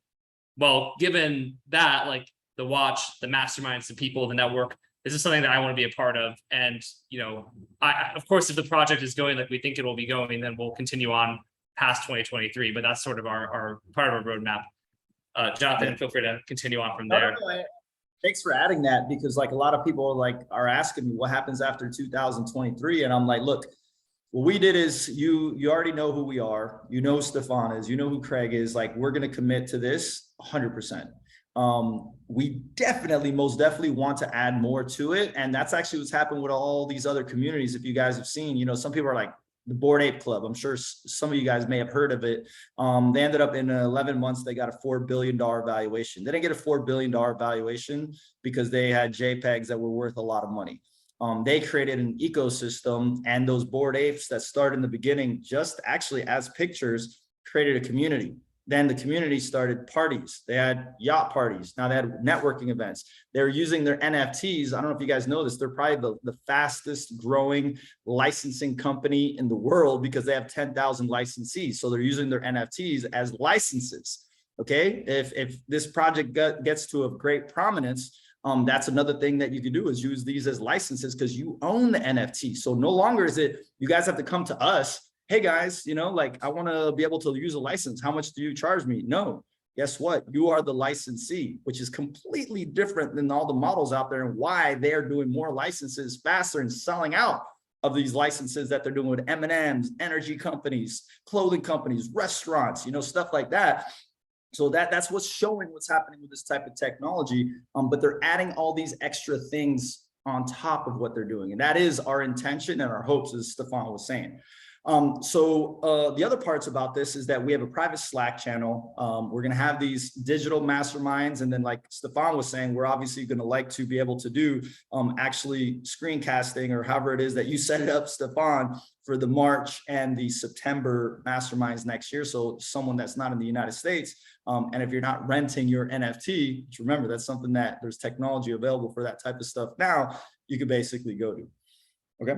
Well, given that, like the watch, the masterminds, the people, the network, this is something that I want to be a part of. And, you know, I of course, if the project is going like we think it will be going, then we'll continue on past 2023. But that's sort of our part of our roadmap. Jonathan, feel free to continue on from there. Thanks for adding that, because like a lot of people are asking me what happens after 2023. And I'm like, look, what we did is you already know who we are. You know, Stefan is, you know who Craig is. Like, we're going to commit to this 100%. We most definitely want to add more to it. And that's actually what's happened with all these other communities. If you guys have seen, you know, some people are like the Bored Ape Club. I'm sure some of you guys may have heard of it. They ended up in 11 months, they got a $4 billion valuation. They didn't get a $4 billion valuation because they had JPEGs that were worth a lot of money. They created an ecosystem, and those Bored Apes that started in the beginning, just actually as pictures, created a community. Then the community started parties. They had yacht parties. Now they had networking events. They were using their NFTs. I don't know if you guys know this. They're probably the fastest growing licensing company in the world because they have 10,000 licensees. So they're using their NFTs as licenses. Okay. If this project gets to a great prominence, that's another thing that you can do is use these as licenses because you own the NFT. So no longer is it, you guys have to come to us. Hey guys, you know, like I want to be able to use a license. How much do you charge me? No, guess what? You are the licensee, which is completely different than all the models out there and why they're doing more licenses faster and selling out of these licenses that they're doing with M&Ms, energy companies, clothing companies, restaurants, you know, stuff like that. So that's what's showing what's happening with this type of technology. But they're adding all these extra things on top of what they're doing. And that is our intention and our hopes, as Stefan was saying. The other parts about this is that we have a private Slack channel. We're going to have these digital masterminds. And then like Stefan was saying, we're obviously going to like to be able to do actually screencasting or however it is that you set it up, Stefan, for the March and the September masterminds next year. So someone that's not in the United States, and if you're not renting your NFT, which remember, that's something that there's technology available for that type of stuff now, you could basically go to. Okay.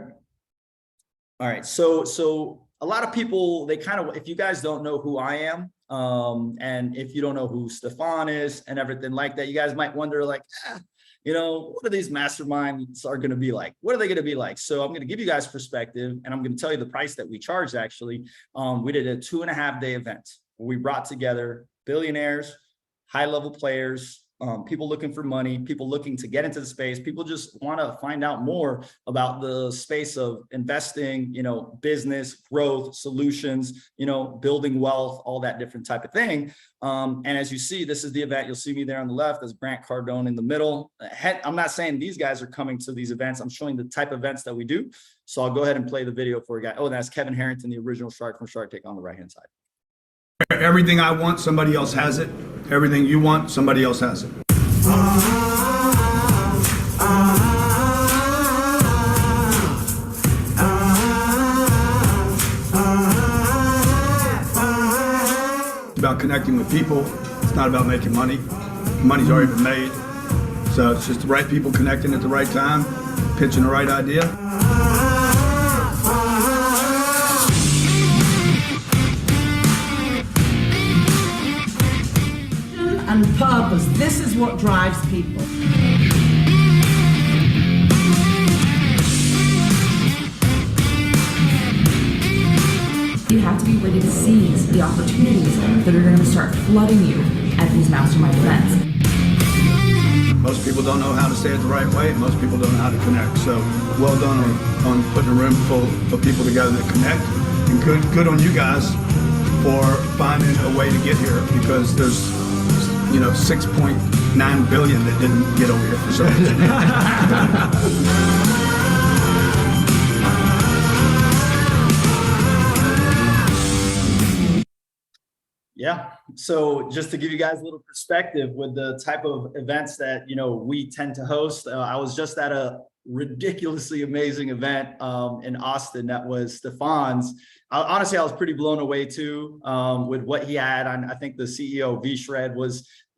All right. So a lot of people, they kind of, if you guys don't know who I am, and if you don't know who Stefan is and everything like that, you guys might wonder like, you know, what are these masterminds are going to be like? What are they going to be like? So I'm going to give you guys perspective, and I'm going to tell you the price that we charged. Actually, we did a 2.5-day event where we brought together billionaires, high-level players, people looking for money, people looking to get into the space, people just want to find out more about the space of investing, you know, business, growth, solutions, you know, building wealth, all that different type of thing. And as you see, this is the event. You'll see me there on the left as Grant Cardone in the middle. I'm not saying these guys are coming to these events. I'm showing the type of events that we do. So I'll go ahead and play the video for you guys. Oh, that's Kevin Harrington, the original shark from Shark Tank on the right-hand side. Everything I want, somebody else has it. Everything you want, somebody else has it. It's about connecting with people. It's not about making money. Money's already been made. So it's just the right people connecting at the right time, pitching the right idea. And purpose. This is what drives people. You have to be ready to seize the opportunities that are going to start flooding you at these mastermind events. Most people don't know how to say it the right way. Most people don't know how to connect. So well done on putting a room full of people together that connect. And good on you guys for finding a way to get here, because there's, you know, 6.9 billion that didn't get over here for some reason. Yeah. So just to give you guys a little perspective with the type of events that, you know, we tend to host, I was just at a ridiculously amazing event in Austin that was Stefan's. Honestly, I was pretty blown away too with what he had. I think the CEO V-Shred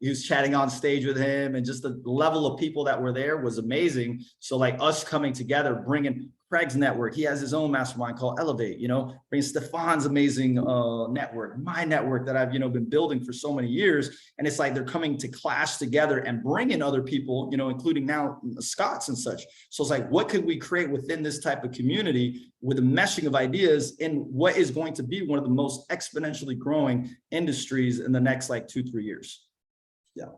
he was chatting on stage with him, and just the level of people that were there was amazing. So like us coming together, bringing Craig's network, he has his own mastermind called Elevate, you know, bringing Stefan's amazing network, my network that I've, you know, been building for so many years. And it's like they're coming to clash together and bringing other people, you know, including now Scots and such. So it's like, what could we create within this type of community with a meshing of ideas in what is going to be one of the most exponentially growing industries in the next like 2-3 years? Yeah.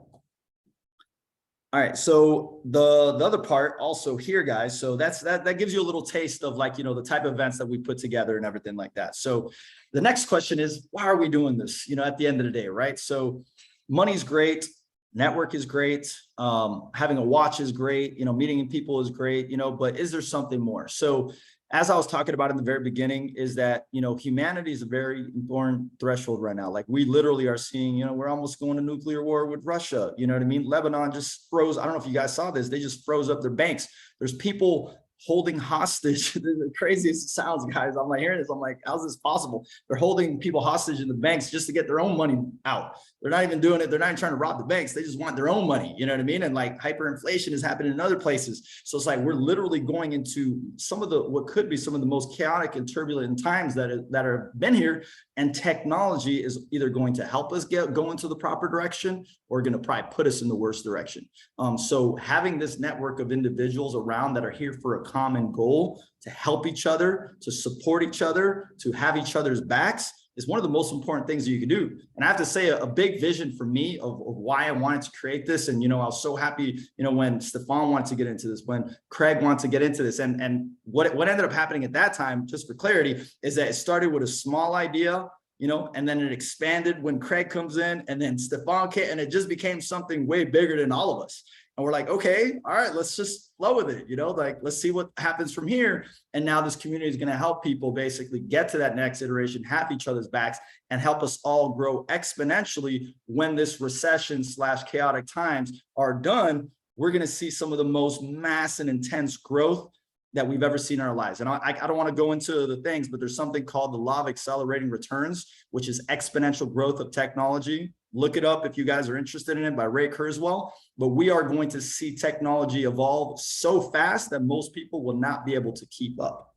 All right. So the other part also here, guys. So that gives you a little taste of like, you know, the type of events that we put together and everything like that. So the next question is, why are we doing this? You know, at the end of the day, right? So money's great. Network is great. Having a watch is great. You know, meeting people is great, you know, but is there something more? So as I was talking about in the very beginning, is that, you know, humanity is a very important threshold right now. Like we literally are seeing, you know, we're almost going to nuclear war with Russia. You know what I mean? Lebanon just froze. I don't know if you guys saw this. They just froze up their banks. There's people holding hostage. The craziest it sounds, guys. I'm like hearing this. I'm like, how's this possible? They're holding people hostage in the banks just to get their own money out. They're not even doing it. They're not even trying to rob the banks. They just want their own money. You know what I mean? And like hyperinflation is happening in other places. So it's like we're literally going into some of what could be some of the most chaotic and turbulent times that have been here. And technology is either going to help us go into the proper direction or going to probably put us in the worst direction. So having this network of individuals around that are here for a common goal, to help each other, to support each other, to have each other's backs, is one of the most important things that you can do. And I have to say a big vision for me of why I wanted to create this. And, you know, I was so happy, you know, when Stefan wanted to get into this, when Craig wanted to get into this, and what ended up happening at that time, just for clarity, is that it started with a small idea, you know, and then it expanded when Craig comes in, and then Stefan came, and it just became something way bigger than all of us. And we're like, okay, all right, let's just flow with it, you know, like, let's see what happens from here. And now this community is going to help people basically get to that next iteration, have each other's backs, and help us all grow exponentially. When this recession / chaotic times are done, we're going to see some of the most mass and intense growth that we've ever seen in our lives. And I don't want to go into the things, but there's something called the law of accelerating returns, which is exponential growth of technology. Look it up if you guys are interested in it, by Ray Kurzweil. But we are going to see technology evolve so fast that most people will not be able to keep up.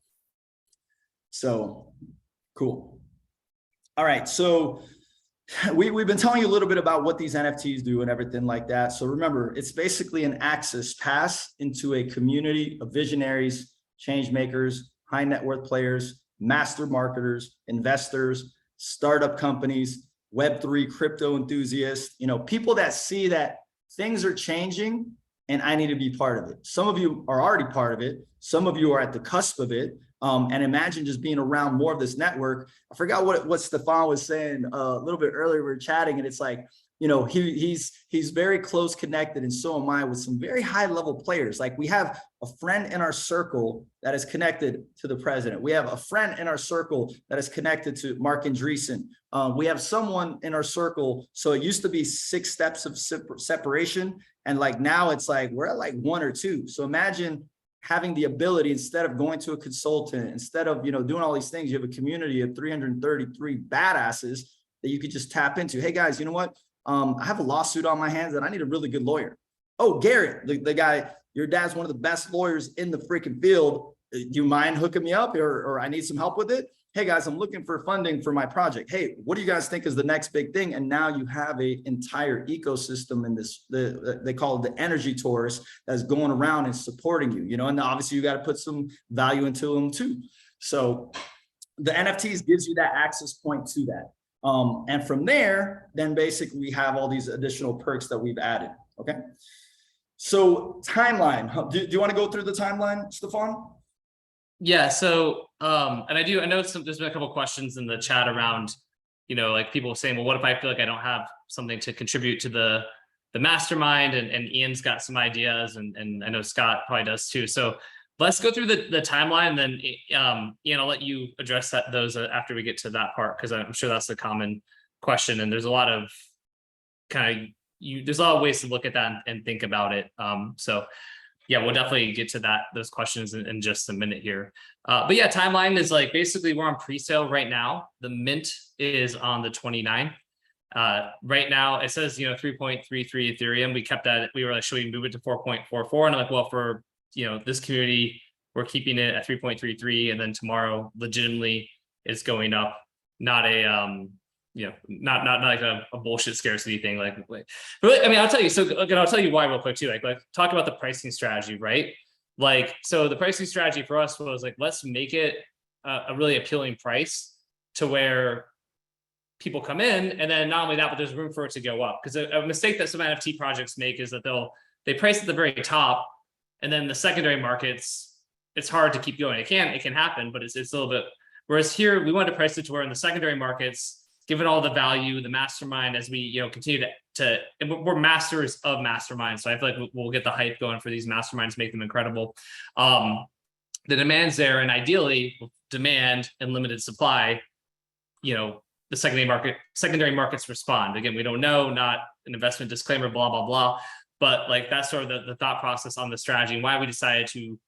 So cool. All right, so we've been telling you a little bit about what these NFTs do and everything like that. So remember, it's basically an access pass into a community of visionaries, change makers, high net worth players, master marketers, investors, startup companies, Web3 crypto enthusiasts, people that see that things are changing and I need to be part of it. Some of you are already part of it. Some of you are at the cusp of it. And imagine just being around more of this network. I forgot what Stefan was saying a little bit earlier. We were chatting, and it's like, he's very close connected, and so am I, with some very high level players. Like, we have a friend in our circle that is connected to the president. We have a friend in our circle that is connected to Mark Andreessen. We have someone in our circle. So it used to be 6 steps of separation, and like now it's like we're at like 1 or 2. So imagine having the ability, instead of going to a consultant, instead of doing all these things, you have a community of 333 badasses that you could just tap into. Hey guys, you know what? I have a lawsuit on my hands and I need a really good lawyer. Oh, Garrett, the guy, your dad's one of the best lawyers in the freaking field. Do you mind hooking me up, or I need some help with it? Hey guys, I'm looking for funding for my project. Hey, what do you guys think is the next big thing? And now you have an entire ecosystem in this, they call it the energy tourist, that's going around and supporting you, and obviously you got to put some value into them too. So the NFTs gives you that access point to that. And from there, then basically we have all these additional perks that we've added. Okay. So timeline, do you want to go through the timeline, Stefan? Yeah. So, and I know there's been a couple of questions in the chat around, like people saying, well, what if I feel like I don't have something to contribute to the mastermind, and Ian's got some ideas, and I know Scott probably does too. So let's go through the timeline, and then Ian, I'll let you address those after we get to that part, because I'm sure that's a common question, and there's a lot of there's a lot of ways to look at that and think about it. So yeah, we'll definitely get to those questions in just a minute here. But yeah, timeline is like, basically we're on pre-sale right now. The mint is on the 29th. Right now it says, 3.33 Ethereum. We kept that. We were like, should we move it to 4.44? And I'm like, well, for, this community, we're keeping it at 3.33. And then tomorrow legitimately it's going up, not a, not like a bullshit scarcity thing. But I mean, I'll tell you. So I'll tell you why real quick too. Like talk about the pricing strategy, right? So the pricing strategy for us was like, let's make it a really appealing price to where people come in, and then not only that, but there's room for it to go up. Because a mistake that some NFT projects make is that they price at the very top, and then the secondary markets, it's hard to keep going. It can happen, but it's a little bit. Whereas here, we wanted to price it to where in the secondary markets, given all the value, the mastermind, as we continue to and we're masters of masterminds. So I feel like we'll get the hype going for these masterminds, make them incredible. The demand's there, and ideally, demand and limited supply, the secondary markets respond. Again, we don't know, not an investment disclaimer, blah blah blah. But like that's sort of the thought process on the strategy, and why we decided to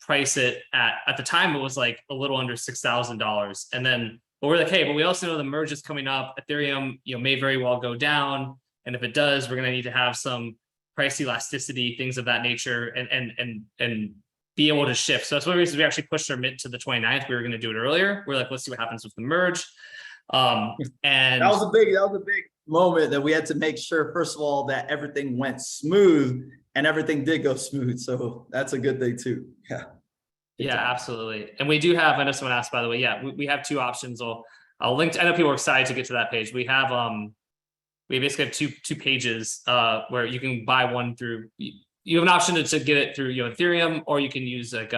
price it at the time. It was like a little under $6,000, and then. But we're like, hey, but we also know the merge is coming up. Ethereum, may very well go down, and if it does, we're going to need to have some price elasticity, things of that nature, and be able to shift. So that's one of the reasons we actually pushed our mint to the 29th. We were going to do it earlier. We're like, let's see what happens with the merge. And that was a big moment that we had to make sure, first of all, that everything went smooth, and everything did go smooth. So that's a good thing too. Yeah. Yeah, absolutely. And we do have, I know someone asked, by the way, yeah, we have 2 options. I'll link to, I know people are excited to get to that page. We have, we basically have two pages where you can buy one through, you have an option to get it through, Ethereum, or you can use like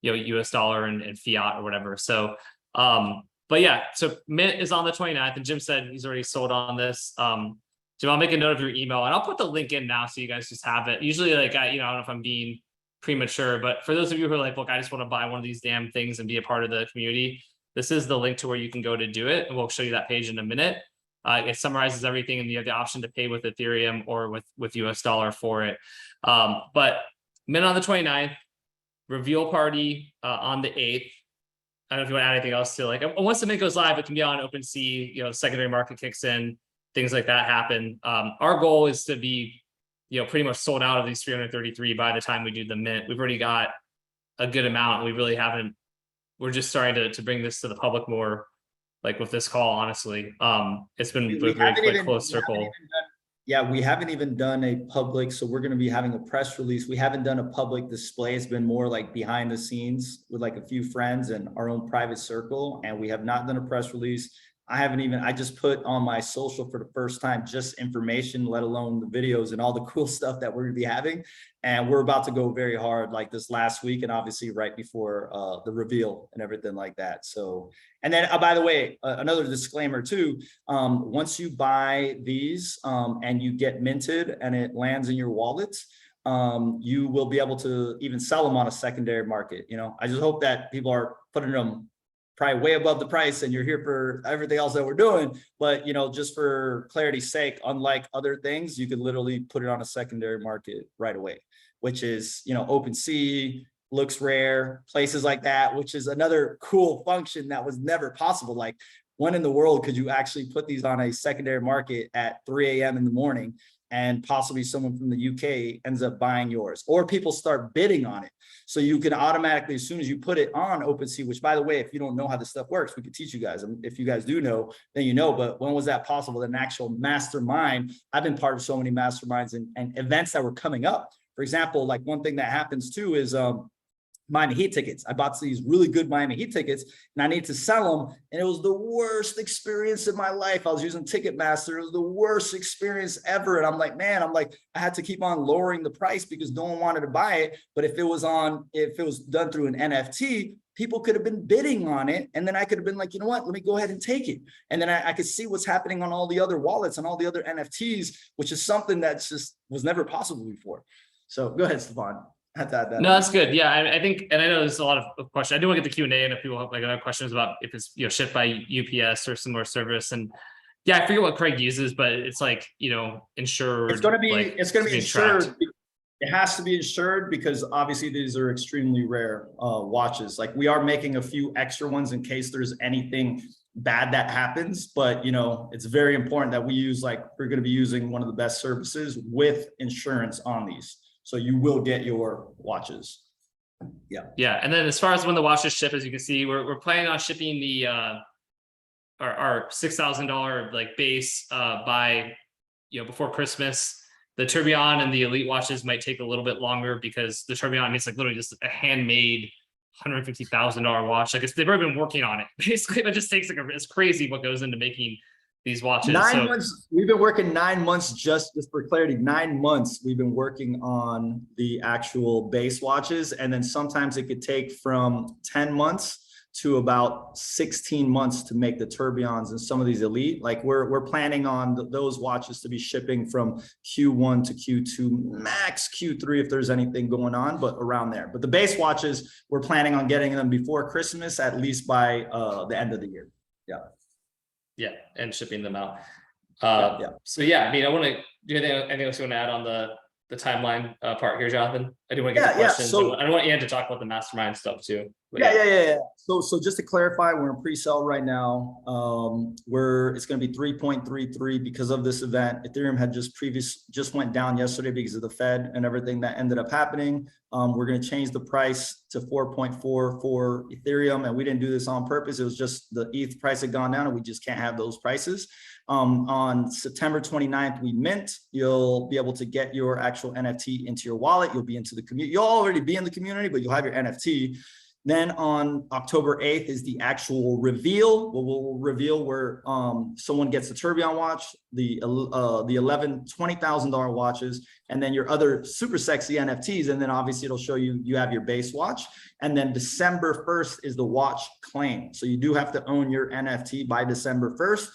US dollar and fiat or whatever. So, but yeah, so mint is on the 29th, and Jim said he's already sold on this. Jim, I'll make a note of your email, and I'll put the link in now so you guys just have it. Usually like, I don't know if I'm being premature, but for those of you who are like, look, I just want to buy one of these damn things and be a part of the community, this is the link to where you can go to do it, and we'll show you that page in a minute. It summarizes everything, and you have the option to pay with Ethereum or with US dollar for it. But mint on the 29th, reveal party on the 8th. I don't know if you want to add anything else to, like, once the mint goes live, it can be on OpenSea, you know, secondary market kicks in, things like that happen. Our goal is to be, you know, pretty much sold out of these 333 by the time we do the mint. We've already got a good amount. We really haven't, we're just starting to bring this to the public more, like with this call, honestly. It's been a very quick close circle. Yeah, we haven't even done a public, so we're going to be having a press release. We haven't done a public display. It's been more like behind the scenes with like a few friends and our own private circle. And we have not done a press release. I just put on my social for the first time, just information, let alone the videos and all the cool stuff that we're gonna be having. And we're about to go very hard like this last week and obviously right before the reveal and everything like that. So, and then by the way, another disclaimer too, once you buy these and you get minted and it lands in your wallet, you will be able to even sell them on a secondary market. You know, I just hope that people are putting them probably way above the price and you're here for everything else that we're doing. But, you know, just for clarity's sake, unlike other things, you could literally put it on a secondary market right away, which is, you know, OpenSea, looks rare, places like that, which is another cool function that was never possible. Like, when in the world could you actually put these on a secondary market at 3 a.m. in the morning and possibly someone from the UK ends up buying yours, or people start bidding on it? So you can automatically, as soon as you put it on OpenSea, which by the way, if you don't know how this stuff works, we could teach you guys. And if you guys do know, then you know, but when was that possible? An actual mastermind. I've been part of so many masterminds and events that were coming up. For example, like one thing that happens too is Miami Heat tickets. I bought these really good Miami Heat tickets and I need to sell them. And it was the worst experience in my life. I was using Ticketmaster. It was the worst experience ever. And I'm like, man, I had to keep on lowering the price because no one wanted to buy it. But if it was done through an NFT, people could have been bidding on it. And then I could have been like, you know what, let me go ahead and take it. And then I could see what's happening on all the other wallets and all the other NFTs, which is something that just was never possible before. So go ahead, Stefan. No, that's good. Yeah, I think, and I know there's a lot of questions. I do want to get the Q&A, and if people have like other questions about if it's, you know, shipped by UPS or similar service. And yeah, I forget what Craig uses, but it's like, you know, insured. It's going to be, like, it's going to be insured. tracked. It has to be insured because obviously these are extremely rare watches. Like, we are making a few extra ones in case there's anything bad that happens, but you know, it's very important that we use, like, we're going to be using one of the best services with insurance on these. So you will get your watches. Yeah. Yeah. And then as far as when the watches ship, as you can see, we're planning on shipping the our $6,000 like base by, you know, before Christmas. The Tourbillon and the Elite watches might take a little bit longer because the Tourbillon, I mean, it's like literally just a handmade $150,000 watch. Like, they've already been working on it. Basically, it just takes it's crazy what goes into making these watches. 9 months. We've been working 9 months, just for clarity, 9 months we've been working on the actual base watches. And then sometimes it could take from 10 months to about 16 months to make the Tourbillons and some of these Elite. Like, we're planning on those watches to be shipping from Q1 to Q2, max Q3 if there's anything going on, but around there. But the base watches, we're planning on getting them before Christmas, at least by the end of the year. Yeah. Yeah, and shipping them out. Yeah. So yeah, I mean, I want to do anything else you want to add on the timeline part here, Jonathan? I do want to get the questions. So I don't want Ian to talk about the mastermind stuff too. Yeah. So just to clarify, we're in pre-sale right now. It's going to be 3.33 because of this event. Ethereum had just went down yesterday because of the Fed and everything that ended up happening. We're going to change the price to 4.4 for Ethereum, and we didn't do this on purpose. It was just the ETH price had gone down and we just can't have those prices. On September 29th, we mint. You'll be able to get your actual NFT into your wallet. You'll be into the community. You'll already be in the community, but you'll have your NFT. Then on October 8th is the actual reveal. We'll reveal where someone gets the Tourbillon watch, the $20,000 watches, and then your other super sexy NFTs. And then obviously it'll show you have your base watch. And then December 1st is the watch claim. So you do have to own your NFT by December 1st.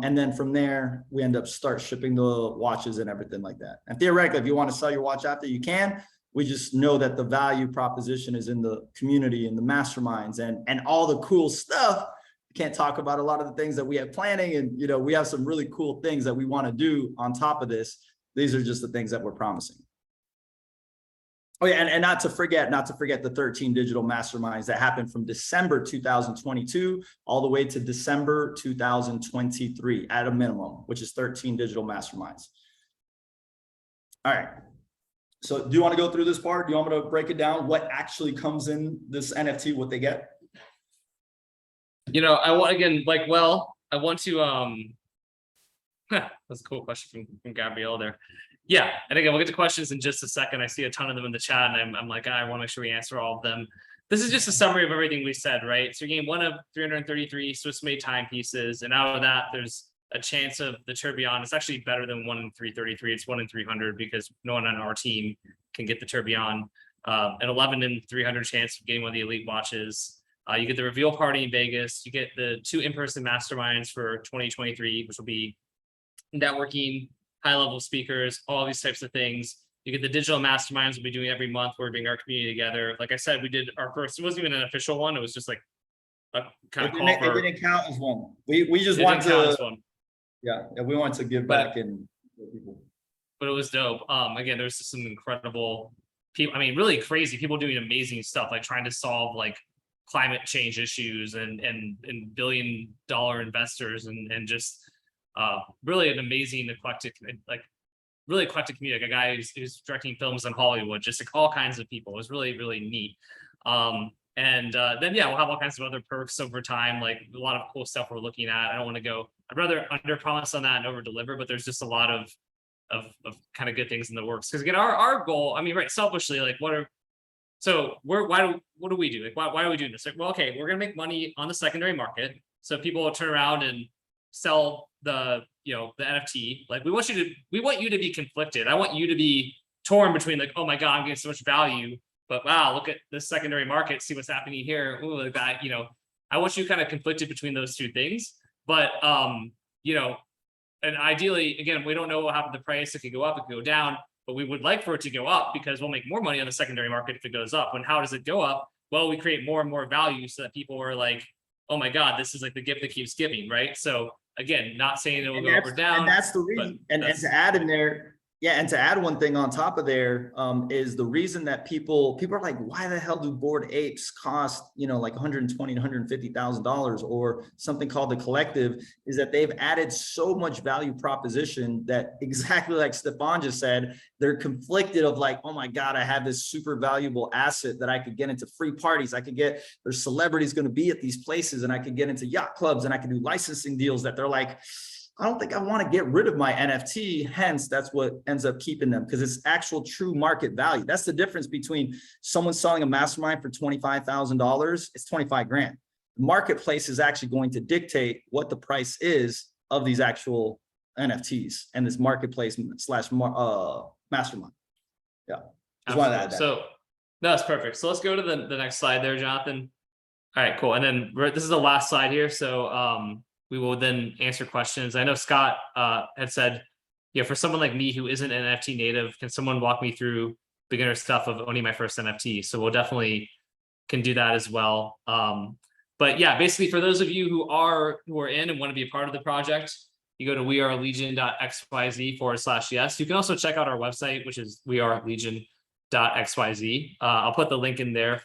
And then from there, we start shipping the watches and everything like that. And theoretically, if you want to sell your watch after, you can. We just know that the value proposition is in the community and the masterminds and all the cool stuff. We can't talk about a lot of the things that we have planning, and you know, we have some really cool things that we want to do on top of this. These are just the things that we're promising. Oh yeah, and not to forget the 13 digital masterminds that happened from December 2022 all the way to December 2023 at a minimum, which is 13 digital masterminds. All right. So do you want to go through this part? Do you want me to break it down? What actually comes in this NFT, what they get? You know, I want again, like, well, I want to that's a cool question from Gabrielle there. Yeah, and again, we'll get to questions in just a second. I see a ton of them in the chat, and I'm like, I want to make sure we answer all of them. This is just a summary of everything we said, right? So you gain one of 333 Swiss-made timepieces, and out of that, there's a chance of the tourbillon. It's actually better than 1 in 333. It's 1 in 300 because no one on our team can get the tourbillon. An 11 in 300 chance of getting one of the elite watches. You get the reveal party in Vegas. You get the 2 in-person masterminds for 2023, which will be networking, high-level speakers, all these types of things. You get the digital masterminds we'll be doing every month. We're bringing our community together. Like I said, we did our first, it wasn't even an official one. It was just like a kind of call for. It didn't count as one. We just It want didn't count as to, one. yeah, we want to give back and people. But it was dope. Again, there's just some incredible people. I mean, really crazy people doing amazing stuff, like trying to solve like climate change issues and billion-dollar investors and just really an amazing eclectic, like really eclectic community. Like a guy who's directing films in Hollywood, just like all kinds of people. It was really, really neat. Then yeah, we'll have all kinds of other perks over time, like a lot of cool stuff we're looking at. I don't want to go, I'd rather under promise on that and over deliver, but there's just a lot of kind of good things in the works. Because again, our goal, I mean, right, selfishly, like what do we do? Like why are we doing this? Like, well, okay, we're gonna make money on the secondary market. So people will turn around and sell the NFT. Like we want you to be conflicted. I want you to be torn between like, oh my God, I'm getting so much value, but wow, look at this secondary market, see what's happening here. Ooh, like that, I want you kind of conflicted between those two things. But and ideally, again, we don't know what happened to the price. It could go up, it could go down, but we would like for it to go up because we'll make more money on the secondary market if it goes up. And how does it go up? Well, we create more and more value so that people are like, oh my God, this is like the gift that keeps giving, right? So again, not saying it will go up or down. And that's the reason. And to add in there, yeah, and to add one thing on top of there, is the reason that people are like, why the hell do Bored Apes cost, like $120,000 to $150,000 or something called the Collective, is that they've added so much value proposition that exactly like Stefan just said, they're conflicted of like, oh my God, I have this super valuable asset that I could get into free parties. There's celebrities going to be at these places and I could get into yacht clubs and I can do licensing deals that they're like, I don't think I want to get rid of my NFT. Hence, that's what ends up keeping them because it's actual true market value. That's the difference between someone selling a mastermind for $25,000. It's 25 grand. The marketplace is actually going to dictate what the price is of these actual NFTs and this marketplace / mastermind. Yeah. Just wanted to add that. So no, that's perfect. So let's go to the next slide there, Jonathan. All right, cool. And then this is the last slide here. So we will then answer questions. I know Scott had said, for someone like me who isn't an NFT native, can someone walk me through beginner stuff of owning my first NFT? So we'll definitely can do that as well. But yeah, basically for those of you who are in and want to be a part of the project, you go to wearelegion.xyz/yes. You can also check out our website, which is wearelegion.xyz. I'll put the link in there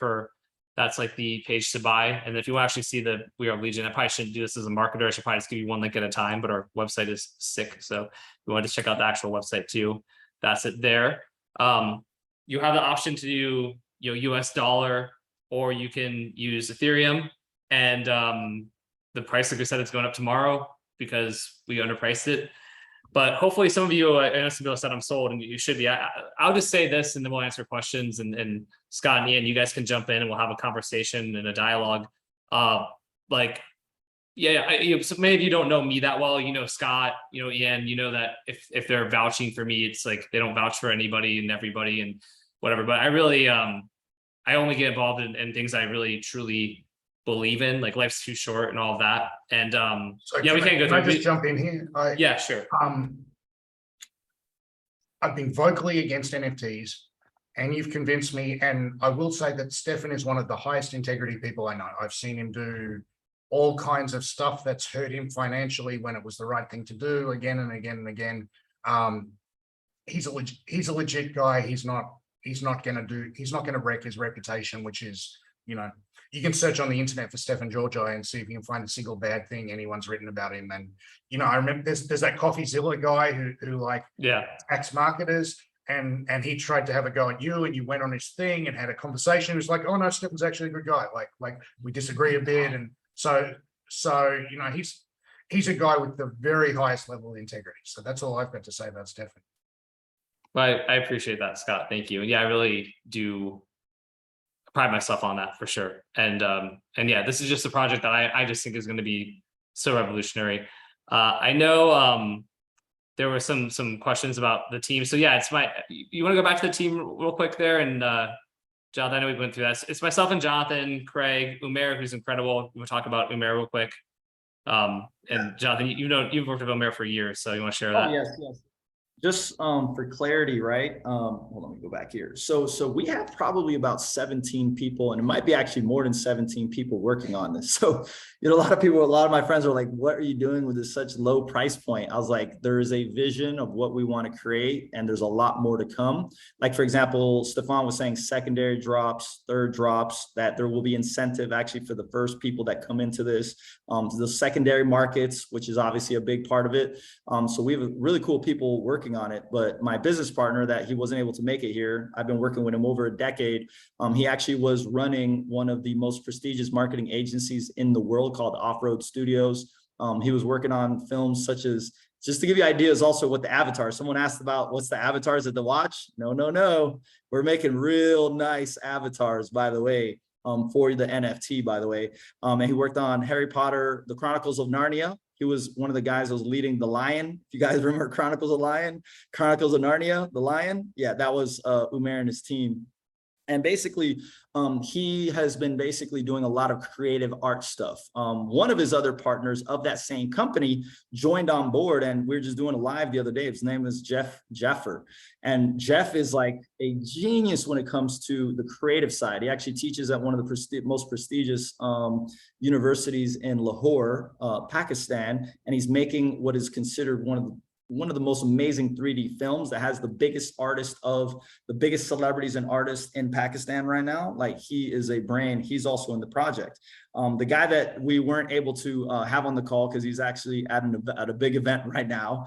that's like the page to buy. And if you want to actually see the We Are Legion, I probably shouldn't do this as a marketer. I should probably just give you one link at a time, but our website is sick. So if you want to check out the actual website too, that's it there. You have the option to do US dollar, or you can use Ethereum. And the price, like I said, it's going up tomorrow because we underpriced it. But hopefully some of you, I know some people said I'm sold and you should be. I'll just say this and then we'll answer questions and Scott and Ian, you guys can jump in and we'll have a conversation and a dialogue. So many of you don't know me that well. Scott, Ian, that if they're vouching for me, it's like they don't vouch for anybody and everybody and whatever. But I really, I only get involved in things I really truly believe in, like life's too short and all of that. And we can't go through. Can I just jump in here? Yeah, sure. I've been vocally against NFTs and you've convinced me. And I will say that Stefan is one of the highest integrity people I know. I've seen him do all kinds of stuff that's hurt him financially when it was the right thing to do again and again and again. He's a legit guy. He's not he's not going to wreck his reputation, which is, you know, you can search on the internet for Stefan Georgi and see if you can find a single bad thing anyone's written about him. And, you know, I remember there's that CoffeeZilla guy who like attacks marketers, and he tried to have a go at you, and you went on his thing and had a conversation. It was like, oh no, Stefan's actually a good guy. Like we disagree a bit. And so, you know, he's a guy with the very highest level of integrity. So that's all I've got to say about Stefan. Well, I appreciate that, Scott. Thank you. And yeah, I really do pride myself on that for sure. And yeah, this is just a project that I just think is going to be so revolutionary. I know there were some questions about the team. So yeah, you want to go back to the team real quick there? And Jonathan, I know we went through that. It's myself and Jonathan, Craig, Umair, who's incredible. We'll talk about Umair real quick. And Jonathan, you've worked with Umair for years, so you want to share that? Yes. Just for clarity, right? Hold on, let me go back here. So we have probably about 17 people, and it might be actually more than 17 people working on this. So, you know, a lot of my friends are like, what are you doing with this such low price point? I was like, there is a vision of what we want to create, and there's a lot more to come. Like, for example, Stefan was saying secondary drops, third drops, that there will be incentive actually for the first people that come into this, the secondary markets, which is obviously a big part of it. So we have really cool people working on it. But my business partner, that he wasn't able to make it here, I've been working with him over a decade. He actually was running one of the most prestigious marketing agencies in the world called Off-Road Studios. He was working on films such as, just to give you ideas also what the avatars, someone asked about what's the avatars at the watch? No. We're making real nice avatars, by the way, for the NFT, by the way. And he worked on Harry Potter, The Chronicles of Narnia. He was one of the guys that was leading The Lion. If you guys remember Chronicles of Narnia, The Lion. Yeah, that was Umair and his team. And basically, he has been basically doing a lot of creative art stuff. One of his other partners of that same company joined on board, and we were just doing a live the other day. His name is Jeffer. And Jeff is like a genius when it comes to the creative side. He actually teaches at one of the most prestigious universities in Lahore, Pakistan, and he's making what is considered one of the most amazing 3D films that has the biggest celebrities and artists in Pakistan right now. Like, he is a brain. He's also in the project. The guy that we weren't able to have on the call because he's actually at a big event right now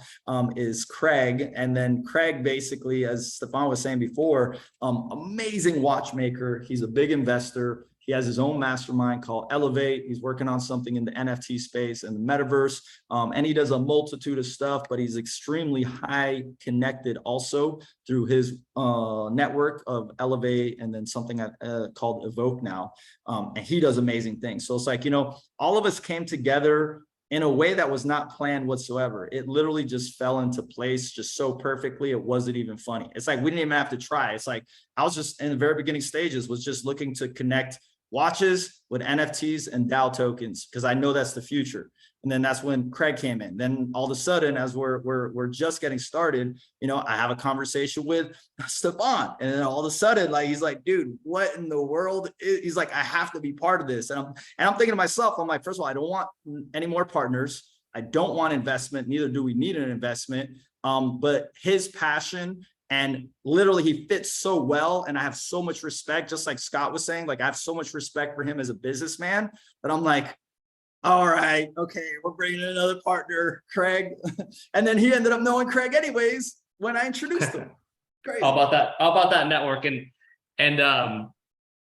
is Craig. And then Craig, basically, as Stefan was saying before, amazing watchmaker. He's a big investor. He has his own mastermind called Elevate. He's working on something in the NFT space and the metaverse. And he does a multitude of stuff, but he's extremely high connected also through his network of Elevate, and then something called Evoke now. And he does amazing things. So it's like, you know, all of us came together in a way that was not planned whatsoever. It literally just fell into place just so perfectly. It wasn't even funny. It's like, we didn't even have to try. It's like, I was just in the very beginning stages, was just looking to connect watches with NFTs and DAO tokens, because I know that's the future. And then that's when Craig came in. Then all of a sudden, as we're just getting started, you know, I have a conversation with Stefan, and then all of a sudden, like, he's like, dude, what in the world? He's like, I have to be part of this. And I'm thinking to myself, I'm like, first of all, I don't want any more partners. I don't want investment. Neither do we need an investment. But his passion, and literally he fits so well, and I have so much respect, just like Scott was saying, like, I have so much respect for him as a businessman, that I'm like, all right, okay, we're bringing in another partner, Craig. And then he ended up knowing Craig anyways when I introduced him. Crazy. How about that network? And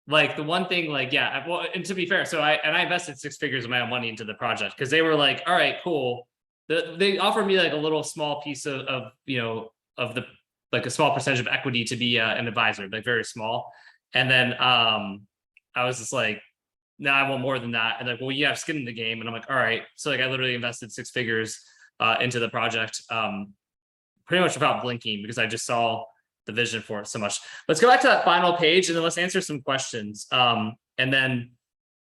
like, the one thing, like, yeah, well, and to be fair, so I invested 6 figures of my own money into the project, because they were like, all right, cool. They offered me like a little small piece of you know, of the, like, a small percentage of equity to be an advisor, like very small. And then I was just like, no, I want more than that. And like, well, you have skin in the game. And I'm like, all right. So like, I literally invested 6 figures into the project, pretty much without blinking, because I just saw the vision for it so much. Let's go back to that final page, and then let's answer some questions. And then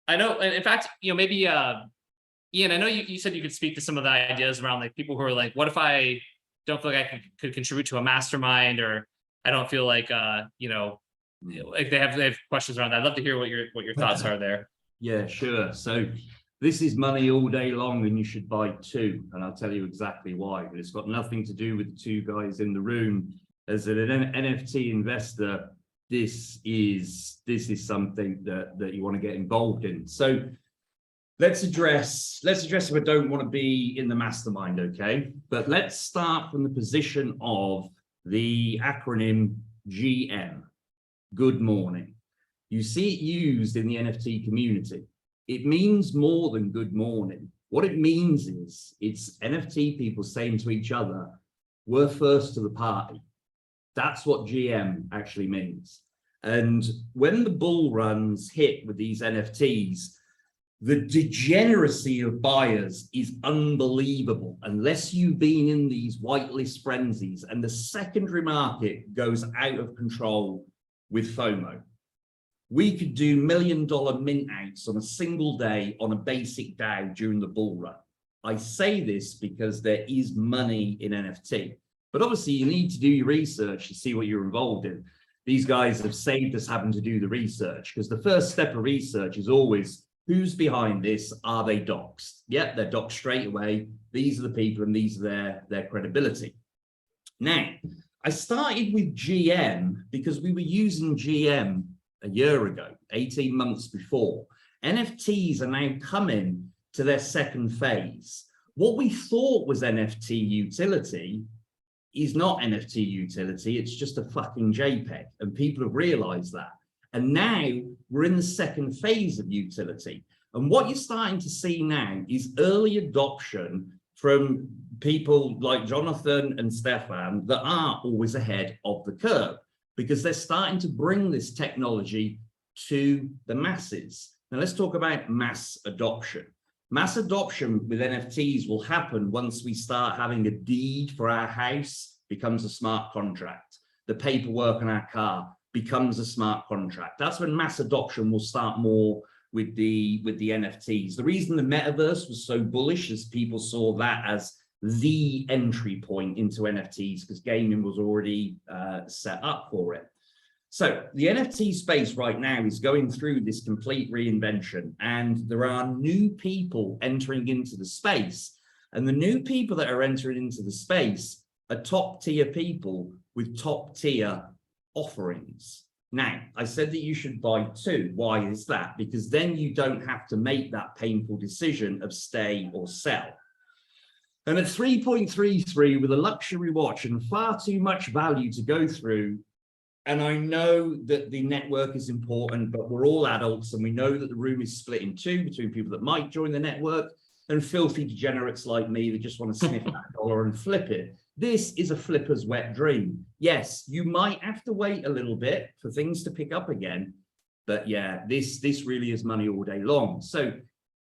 I know, in fact, you know, maybe Ian, I know you said you could speak to some of the ideas around, like, people who are like, what if I don't feel like I could contribute to a mastermind, or I don't feel like you know, like they have questions around that. I'd love to hear what your thoughts are there. Yeah, sure. So this is money all day long, and you should buy 2, and I'll tell you exactly why. But it's got nothing to do with the 2 guys in the room. As an NFT investor, this is something that you want to get involved in. So let's address if I don't want to be in the mastermind, okay? But let's start from the position of the acronym GM, good morning. You see it used in the NFT community. It means more than good morning. What it means is it's NFT people saying to each other, we're first to the party. That's what GM actually means. And when the bull runs hit with these NFTs, the degeneracy of buyers is unbelievable unless you've been in these whitelist frenzies, and the secondary market goes out of control with FOMO. We could do $1 million mint outs on a single day on a basic DAO during the bull run. I say this because there is money in NFT, but obviously you need to do your research to see what you're involved in. These guys have saved us having to do the research, because the first step of research is always, who's behind this? Are they doxed? Yep, they're doxed straight away. These are the people and these are their credibility. Now, I started with GM because we were using GM a year ago, 18 months before. NFTs are now coming to their second phase. What we thought was NFT utility is not NFT utility, it's just a fucking JPEG, and people have realized that. And now we're in the second phase of utility. And what you're starting to see now is early adoption from people like Jonathan and Stefan that are always ahead of the curve, because they're starting to bring this technology to the masses. Now let's talk about mass adoption. Mass adoption with NFTs will happen once we start having a deed for our house becomes a smart contract. The paperwork on our car becomes a smart contract. That's when mass adoption will start more with the NFTs. The reason the metaverse was so bullish is people saw that as the entry point into NFTs, because gaming was already set up for it. So the NFT space right now is going through this complete reinvention, and there are new people entering into the space. And the new people that are entering into the space are top tier people with top tier offerings. Now, I said that you should buy two. Why is that? Because then you don't have to make that painful decision of stay or sell. And at 3.33 with a luxury watch and far too much value to go through, and I know that the network is important, but we're all adults and we know that the room is split in two between people that might join the network and filthy degenerates like me that just want to sniff that dollar and flip it. This is a flipper's wet dream. Yes, you might have to wait a little bit for things to pick up again, but yeah, this really is money all day long. So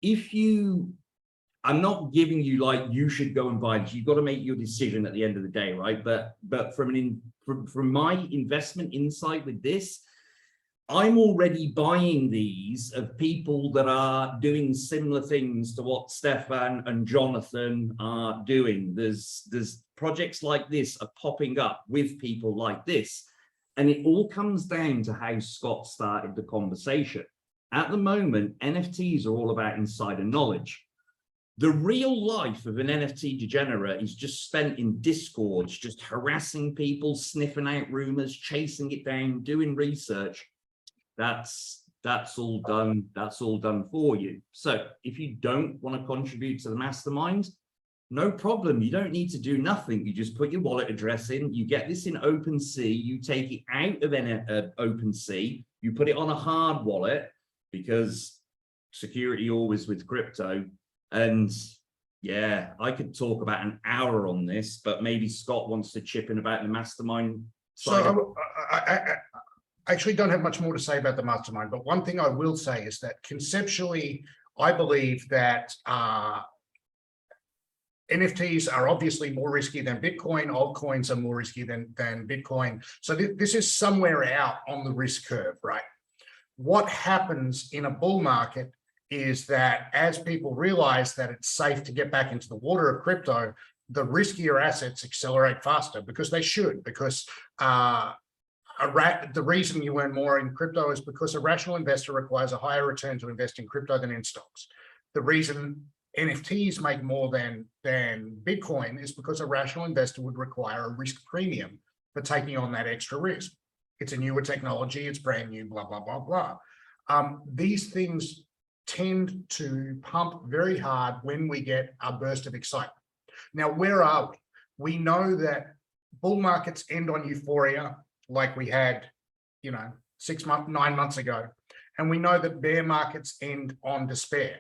if you, I'm not giving you like, you should go and buy it. You've got to make your decision at the end of the day, right? But from my investment insight with this, I'm already buying these of people that are doing similar things to what Stefan and Jonathan are doing. There's projects like this are popping up with people like this. And it all comes down to how Scott started the conversation. At the moment, NFTs are all about insider knowledge. The real life of an NFT degenerate is just spent in Discords, just harassing people, sniffing out rumors, chasing it down, doing research. That's all done. That's all done for you. So if you don't want to contribute to the mastermind, no problem. You don't need to do nothing. You just put your wallet address in. You get this in OpenSea. You take it out of OpenSea. You put it on a hard wallet, because security always with crypto. And yeah, I could talk about an hour on this, but maybe Scott wants to chip in about the mastermind side. So I actually don't have much more to say about the mastermind, but one thing I will say is that conceptually, I believe that NFTs are obviously more risky than Bitcoin. Altcoins are more risky than Bitcoin. So this is somewhere out on the risk curve, right? What happens in a bull market is that as people realize that it's safe to get back into the water of crypto, the riskier assets accelerate faster, because they should, because the reason you earn more in crypto is because a rational investor requires a higher return to invest in crypto than in stocks. The reason NFTs make more than Bitcoin is because a rational investor would require a risk premium for taking on that extra risk. It's a newer technology. It's brand new, blah, blah, blah, blah. These things tend to pump very hard when we get a burst of excitement. Now, where are we? We know that bull markets end on euphoria, like we had, 9 months ago. And we know that bear markets end on despair.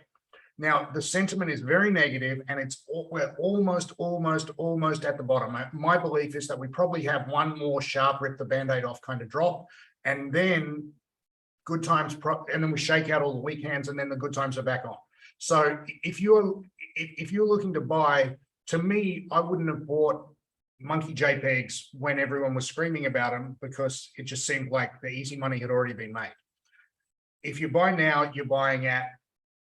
Now, the sentiment is very negative, and we're almost at the bottom. My belief is that we probably have one more sharp rip the Band-Aid off kind of drop, and then good times, and then we shake out all the weak hands, and then the good times are back on. So if you're looking to buy, to me, I wouldn't have bought monkey JPEGs when everyone was screaming about them, because it just seemed like the easy money had already been made. If you buy now, you're buying at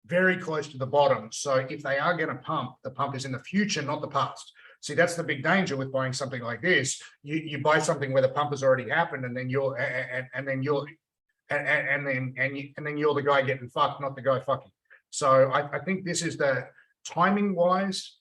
very close to the bottom. So if they are going to pump, the pump is in the future, not the past. See, that's the big danger with buying something like this. You buy something where the pump has already happened, and then you're the guy getting fucked, not the guy fucking. So I think this is the timing wise.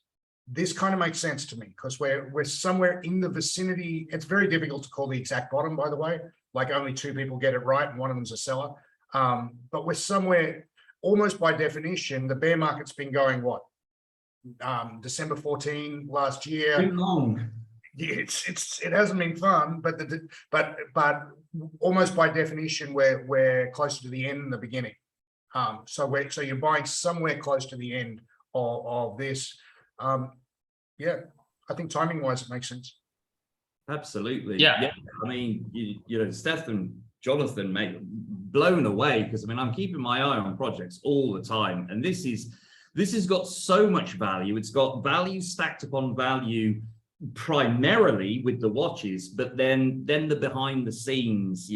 This kind of makes sense to me, because we're somewhere in the vicinity. It's very difficult to call the exact bottom, by the way. Like, only 2 people get it right, and one of them's a seller. But we're somewhere, almost by definition. The bear market's been going what? December 14 last year. Too long. Yeah, it hasn't been fun, but almost by definition, we're closer to the end than the beginning. So you're buying somewhere close to the end of this. Yeah, I think timing wise, it makes sense. Absolutely. Yeah. I mean, Steph and Jonathan, mate, blown away, because I mean, I'm keeping my eye on projects all the time, and this has got so much value. It's got value stacked upon value, primarily with the watches, but then the behind the scenes.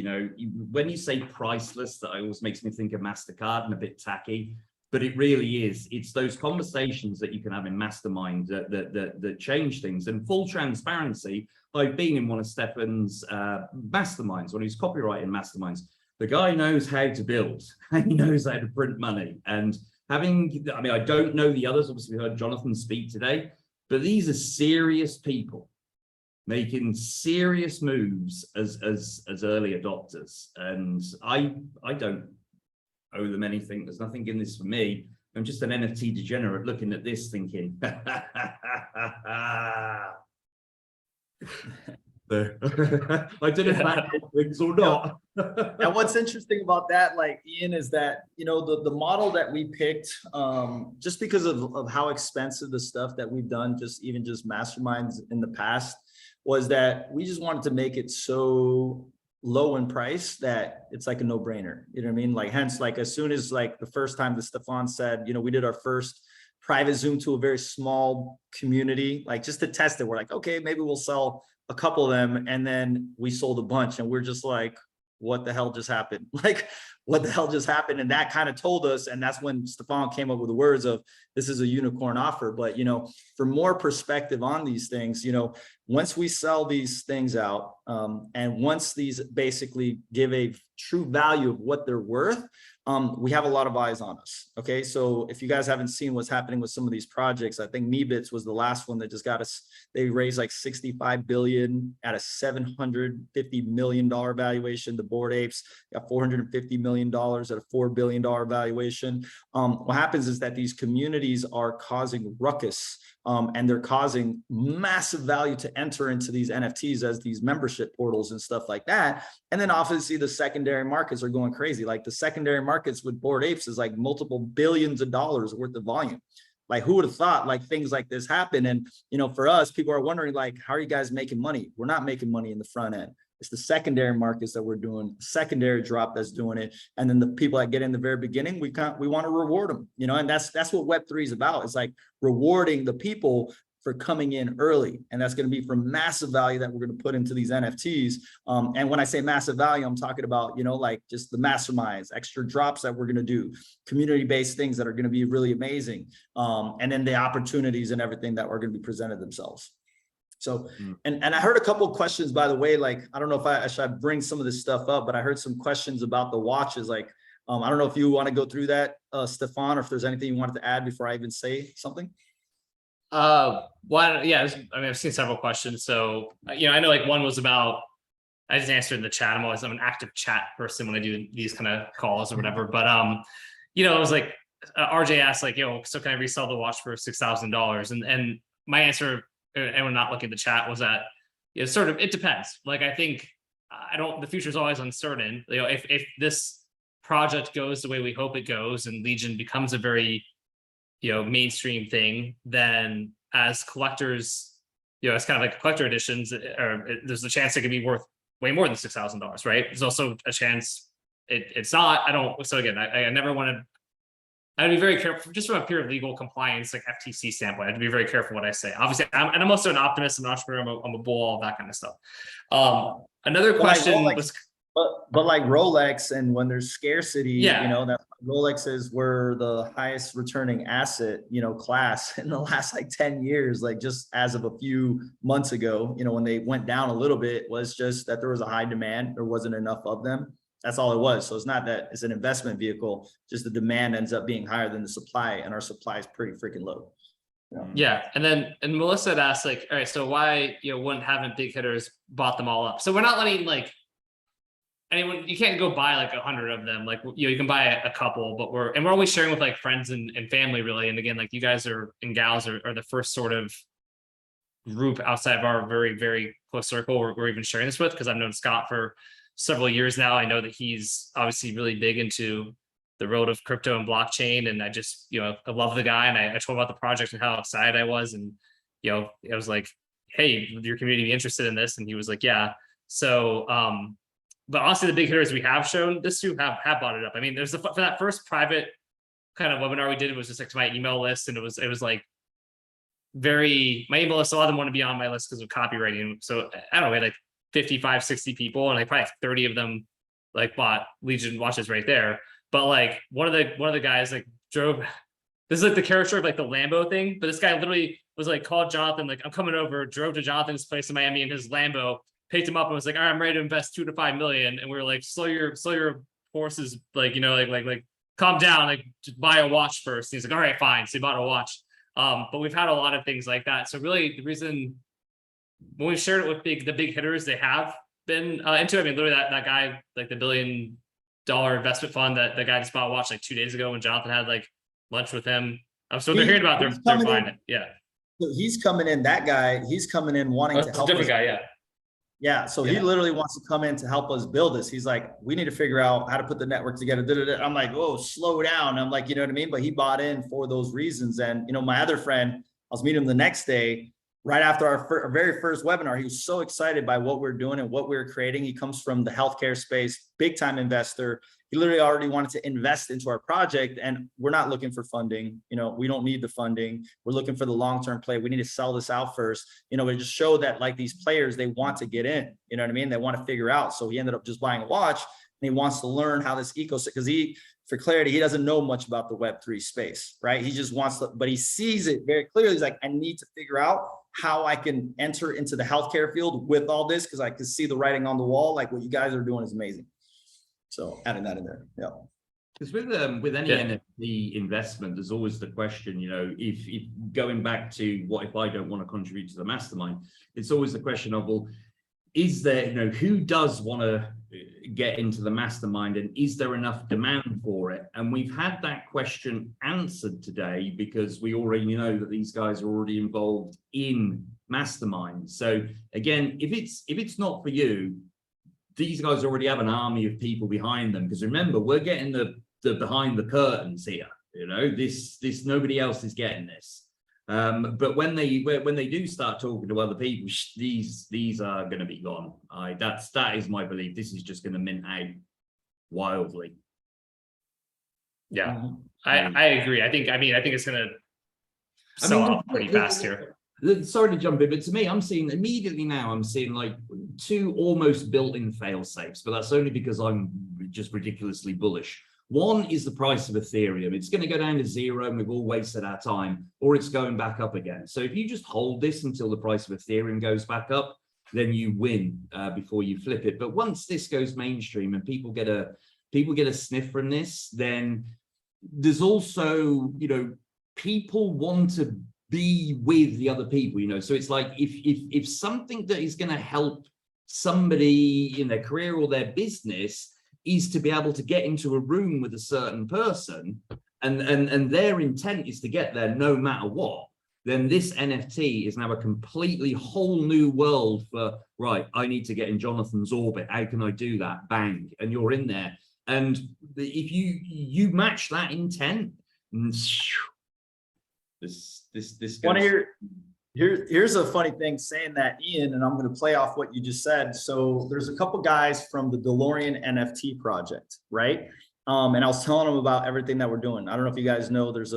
When you say priceless, that always makes me think of MasterCard and a bit tacky, but it really is. It's those conversations that you can have in Mastermind that change things. And full transparency, I've been in one of Stefan's masterminds, when he's copywriting masterminds. The guy knows how to build, and he knows how to print money. And I don't know the others. Obviously, we heard Jonathan speak today, but these are serious people making serious moves as early adopters. And I don't owe them anything. There's nothing in this for me. I'm just an NFT degenerate looking at this thinking, I don't know if that things or not. And what's interesting about that, like, Ian, is that, the model that we picked, just because of how expensive the stuff that we've done, just masterminds in the past, was that we just wanted to make it so low in price that it's like a no-brainer. You know what I mean? Like, hence, like, as soon as, like, the first time that Stefan said, we did our first private Zoom to a very small community, like, just to test it. We're like, okay, maybe we'll sell a couple of them. And then we sold a bunch, and we're just like, what the hell just happened? Like, what the hell just happened? And that kind of told us, and that's when Stefan came up with the words of, this is a unicorn offer. But, for more perspective on these things, once we sell these things out, and once these basically give a true value of what they're worth, we have a lot of eyes on us. Okay. So if you guys haven't seen what's happening with some of these projects, I think Meebits was the last one that just got us, they raised like 65 billion at a $750 million valuation. The Bored Apes got $450 million at a $4 billion valuation. What happens is that these communities are causing ruckus, and they're causing massive value to enter into these NFTs as these membership portals and stuff like that. And then obviously the secondary markets are going crazy. Like, the secondary markets with Bored Apes is like multiple billions of dollars worth of volume. Like, who would have thought like things like this happen? And, for us, people are wondering, like, how are you guys making money? We're not making money in the front end. It's the secondary markets that we're doing, secondary drop that's doing it. And then the people that get in the very beginning, we want to reward them, and that's what Web3 is about. It's like rewarding the people for coming in early. And that's going to be from massive value that we're going to put into these NFTs. And when I say massive value, I'm talking about, like, just the masterminds, extra drops that we're going to do, community-based things that are going to be really amazing. And then the opportunities and everything that are going to be presented themselves. So, and I heard a couple of questions, by the way. Like, I don't know if I should bring some of this stuff up, but I heard some questions about the watches. Like, I don't know if you want to go through that, Stefan, or if there's anything you wanted to add before I even say something. Well, yeah, I've seen several questions. So, I know, like, one was about I just answered in the chat. I'm an active chat person when I do these kind of calls or whatever. But it was like RJ asked, like, yo, so can I resell the watch for $6,000? And my answer, anyone not looking at the chat, was that sort of, it depends. Like, I think the future is always uncertain. If this project goes the way we hope it goes and Legion becomes a very mainstream thing, then as collectors, it's kind of like collector editions, there's a chance it could be worth way more than $6,000, right? There's also a chance it's not. So again, I never want to. I'd be very careful, just from a pure legal compliance, like FTC standpoint. I have to be very careful what I say. Obviously, I'm also an optimist, an entrepreneur. I'm a bull, all that kind of stuff. Another question was. But like Rolex, and when there's scarcity, that Rolexes were the highest returning asset, class in the last like 10 years, like just as of a few months ago, when they went down a little bit, was just that there was a high demand. There wasn't enough of them. That's all it was. So it's not that it's an investment vehicle, just the demand ends up being higher than the supply, and our supply is pretty freaking low. Yeah. And Melissa had asked, like, all right, so why, wouldn't having big hitters bought them all up? So we're not letting like anyone, you can't go buy like 100 of them. Like, you can buy a couple, but we're always sharing with like friends and family, really. And again, like, you guys and gals are the first sort of group outside of our very, very close circle we're even sharing this with, because I've known Scott for several years now. I know that he's obviously really big into the world of crypto and blockchain. And I just, I love the guy. And I told him about the project and how excited I was. And, I was like, hey, would your community be interested in this? And he was like, yeah. So, but honestly, the big hitters we have shown this to have bought it up. I mean, for that first private kind of webinar we did, it was just like to my email list. And it was like my email list, a lot of them want to be on my list because of copywriting. So I don't know, we had like 55, 60 people, and like probably 30 of them like bought Legion watches right there. But like one of the guys like drove, this is like the character of like the Lambo thing, but this guy literally was like, called Jonathan, like, I'm coming over, drove to Jonathan's place in Miami in his Lambo, picked him up and was like, all right, I'm ready to invest 2 to 5 million. And we were like, slow your horses, like, like calm down, like just buy a watch first. And he's like, all right, fine. So he bought a watch. But we've had a lot of things like that. So really the reason when we've shared it with the big hitters, they have been into it. I mean, literally that guy, like the $1 billion investment fund, that the guy just bought a watch like 2 days ago when Jonathan had like lunch with him. So they're hearing about they're buying it. Yeah. So he's coming in, that guy, he's coming in wanting to help. A different guy, yeah. Yeah, so he literally wants to come in to help us build this. He's like, we need to figure out how to put the network together. I'm like, oh, slow down. I'm like, you know what I mean? But he bought in for those reasons. And, my other friend, I was meeting him the next day, right after our very first webinar. He was so excited by what we're doing and what we're creating. He comes from the healthcare space, big time investor. He literally already wanted to invest into our project, and we're not looking for funding. We don't need the funding. We're looking for the long-term play. We need to sell this out first. We just show that like these players, they want to get in, you know what I mean? They want to figure out. So he ended up just buying a watch, and he wants to learn how this ecosystem, because for clarity, he doesn't know much about the Web3 space, right? He just wants to, but he sees it very clearly. He's like, I need to figure out how I can enter into the healthcare field with all this, because I can see the writing on the wall. Like, what you guys are doing is amazing. So adding that in there. Yeah. Because with any NFT investment, there's always the question, if going back to what if I don't want to contribute to the mastermind, it's always the question of, well, is there, who does want to get into the mastermind, and is there enough demand for it? And we've had that question answered today, because we already know that these guys are already involved in mastermind. So again, if it's not for you, these guys already have an army of people behind them. Because remember, we're getting the behind the curtains here. This nobody else is getting this. But when they do start talking to other people, these are going to be gone. That is my belief. This is just going to mint out wildly. Yeah, I agree. I think it's going to sell out pretty fast here. Sorry to jump in, but to me, I'm seeing like 2 almost built-in fail safes, but that's only because I'm just ridiculously bullish. One is the price of Ethereum. It's going to go down to 0, and we've all wasted our time, or it's going back up again. So if you just hold this until the price of Ethereum goes back up, then you win before you flip it. But once this goes mainstream and people get a sniff from this, then there's also, people want to be with the other people, so it's like if something that is going to help somebody in their career or their business is to be able to get into a room with a certain person and their intent is to get there no matter what, then this NFT is now a completely whole new world for, right, I need to get in Jonathan's orbit. How can I do that? Bang. And you're in there. And if you match that intent, this Here's a funny thing saying that, Ian, and I'm going to play off what you just said. So there's a couple guys from the DeLorean NFT project, right? And I was telling them about everything that we're doing. I don't know if you guys know, there's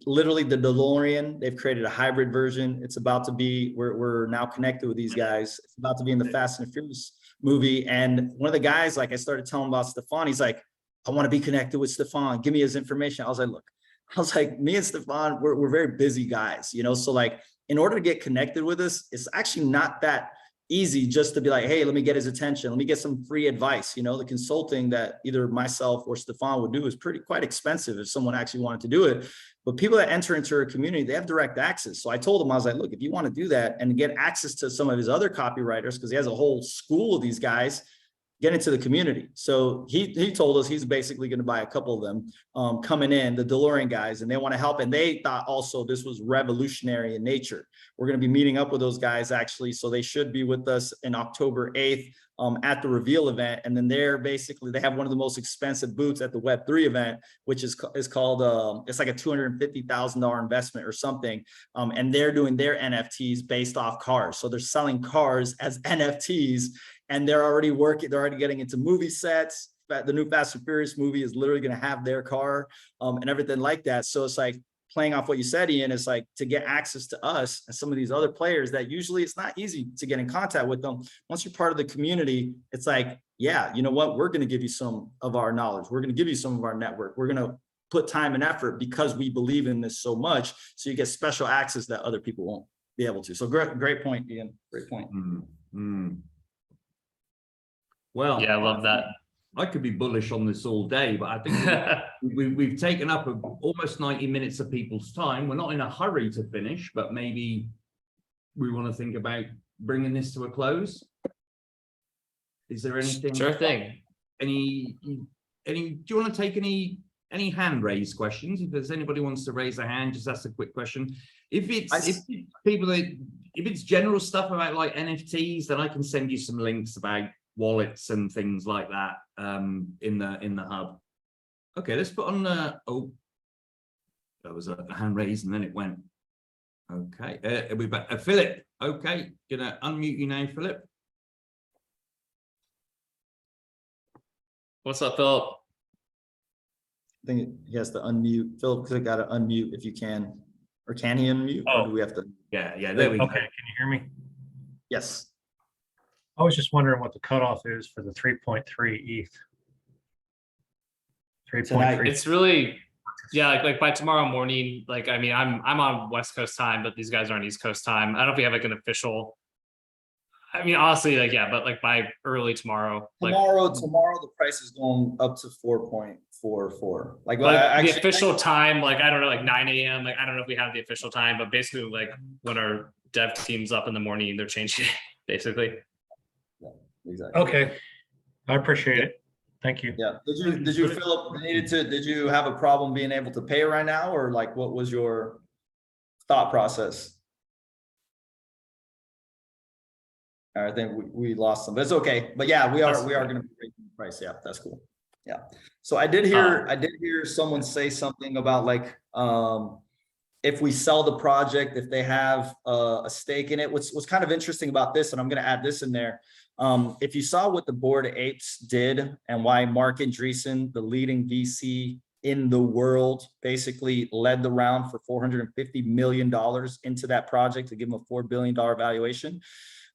literally the DeLorean. They've created a hybrid version. It's about to be, we're now connected with these guys. It's about to be in the Fast and Furious movie. And one of the guys, like I started telling him about Stefan, he's like, I want to be connected with Stefan. Give me his information. I was like, me and Stefan, we're very busy guys, you know? So like, in order to get connected with us, it's actually not that easy just to be like, hey, let me get his attention. Let me get some free advice. You know, the consulting that either myself or Stefan would do is quite expensive if someone actually wanted to do it. But people that enter into our community, they have direct access. So I told him, I was like, look, if you want to do that and get access to some of his other copywriters, because he has a whole school of these guys, get into the community. So he told us he's basically going to buy a couple of them coming in, the DeLorean guys, and they want to help. And they thought also this was revolutionary in nature. We're going to be meeting up with those guys actually. So they should be with us in October 8th at the reveal event. And then they have one of the most expensive booths at the Web3 event, which is called, it's like a $250,000 investment or something. And they're doing their NFTs based off cars. So they're selling cars as NFTs. And they're already getting into movie sets. The new Fast and Furious movie is literally going to have their car and everything like that. So it's like playing off what you said, Ian, is like to get access to us and some of these other players that usually it's not easy to get in contact with them. Once you're part of the community, it's like, yeah, you know what? We're going to give you some of our knowledge. We're going to give you some of our network. We're going to put time and effort because we believe in this so much. So you get special access that other people won't be able to. So great point, Ian. Great point. Well, yeah, I love that. I could be bullish on this all day, but I think we've taken up almost 90 minutes of people's time. We're not in a hurry to finish, but maybe we want to think about bringing this to a close. Is there anything? Sure thing. Do you want to take any hand raised questions? If there's anybody wants to raise their hand, just ask a quick question. If it's general stuff about like NFTs, then I can send you some links about wallets and things like that in the hub. Okay, let's put on oh, that was a hand raise and then it went. Okay, we're back. Philip, okay, gonna unmute you now, Philip. What's up, Philip? I think he has to unmute. Philip, got to unmute if you can. Or can he unmute? Oh. Or do we have to? Yeah, there we Okay, go. can you hear me? Yes. I was just wondering what the cutoff is for the 3.3 ETH. 3.3. It's really, yeah, like by tomorrow morning, like, I mean, I'm on West Coast time, but these guys are on East Coast time. I don't know if we have like an official, I mean, honestly, like, yeah, but like by early tomorrow. Tomorrow, the price is going up to 4.44. Like, the official time, like, I don't know, like 9 a.m. Like, I don't know if we have the official time, but basically like when our dev team's up in the morning, they're changing it, basically. Yeah, exactly. Okay, I appreciate it. Thank you. Yeah. Did you Philip, did you have a problem being able to pay right now, or like what was your thought process? I think we lost some, but it's okay. But yeah, we are going to be raising the price. Yeah, that's cool. Yeah. So I did hear someone say something about like if we sell the project, if they have a stake in it. What's kind of interesting about this, and I'm going to add this in there. If you saw what the Bored Apes did and why Mark Andreessen, the leading VC in the world, basically led the round for $450 million into that project to give them a $4 billion valuation.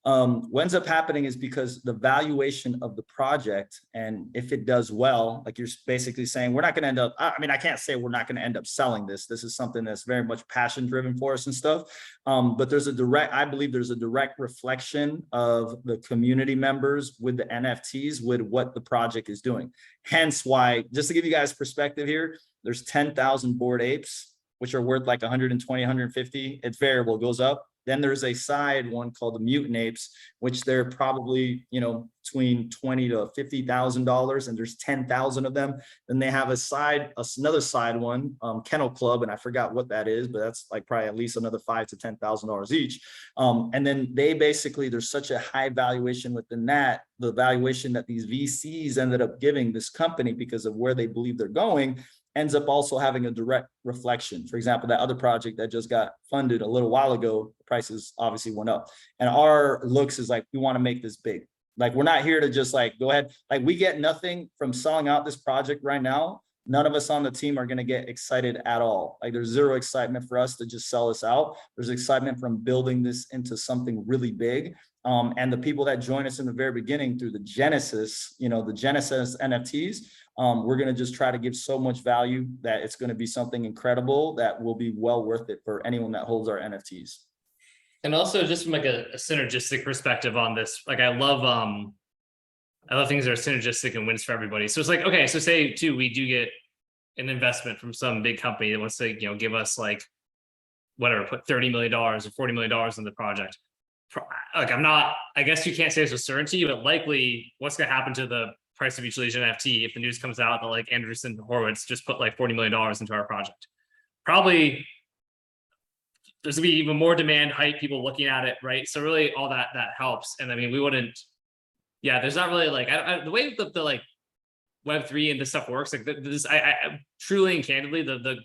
What ends up happening is because the valuation of the project, and if it does well, like you're basically saying, we're not going to end up, I mean, I can't say we're not going to end up selling this. This is something that's very much passion driven for us and stuff. But there's I believe there's a direct reflection of the community members with the NFTs with what the project is doing. Hence why, just to give you guys perspective here, there's 10,000 Bored Apes, which are worth like 120, 150. It's variable, it goes up. Then there's a side one called the Mutant Apes, which they're probably, you know, between $20,000 to $50,000, and there's 10,000 of them. Then they have another side one, Kennel Club, and I forgot what that is, but that's like probably at least another $5,000 to $10,000 each. And then they basically, there's such a high valuation within that, the valuation that these VCs ended up giving this company because of where they believe they're going, ends up also having a direct reflection. For example, that other project that just got funded a little while ago, prices obviously went up. And our looks is like, we want to make this big. Like, we're not here to just like, go ahead. Like, we get nothing from selling out this project right now. None of us on the team are going to get excited at all. Like, there's zero excitement for us to just sell this out. There's excitement from building this into something really big. And the people that join us in the very beginning through the Genesis, you know, the Genesis NFTs, we're going to just try to give so much value that it's going to be something incredible that will be well worth it for anyone that holds our NFTs. And also just from like a synergistic perspective on this, like I love things that are synergistic and wins for everybody. So it's like, okay, so say too, we do get an investment from some big company that wants to, you know, give us like, whatever, put $30 million or $40 million in the project. Like, I guess you can't say this with certainty, but likely what's going to happen to the price of each Legion NFT if the news comes out that like Andreessen Horowitz just put like $40 million into our project? Probably there's gonna be even more demand, hype, people looking at it, right? So really all that helps. And I mean, we wouldn't, yeah, there's not really like, the way the like Web3 and this stuff works, like this, I truly and candidly, the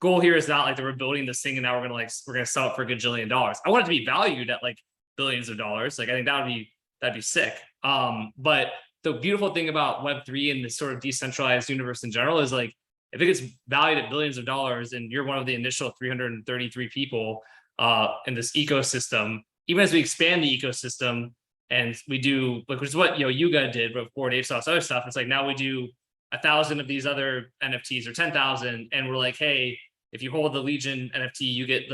goal here is not like that we're building this thing and now we're gonna sell it for a gajillion dollars. I want it to be valued at like billions of dollars. Like, I think that'd be sick. But the beautiful thing about Web3 and this sort of decentralized universe in general is like, if it gets valued at billions of dollars and you're one of the initial 333 people in this ecosystem, even as we expand the ecosystem and we do, like, which is what, you know, Yuga did before Dave saw this other stuff. It's like, now we do 1,000 of these other NFTs or 10,000. And we're like, hey, if you hold the Legion NFT, you get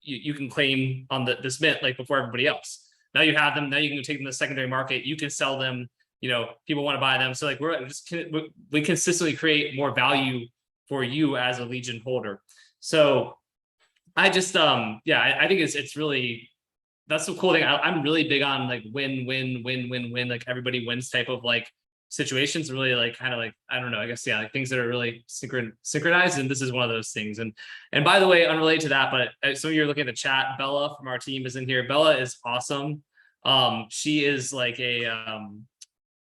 you can claim on this mint, like before everybody else. Now you have them, now you can take them to the secondary market. You can sell them, you know, people want to buy them. So like, we consistently create more value for you as a Legion holder. So I just, yeah, I think it's really, that's the cool thing. I'm really big on like win, like everybody wins type of like situations, really like kind of like, I don't know, I guess, yeah, like things that are really synchronized. And this is one of those things. And by the way, unrelated to that, but some of you are looking at the chat, Bella from our team is in here. Bella is awesome. She is like a,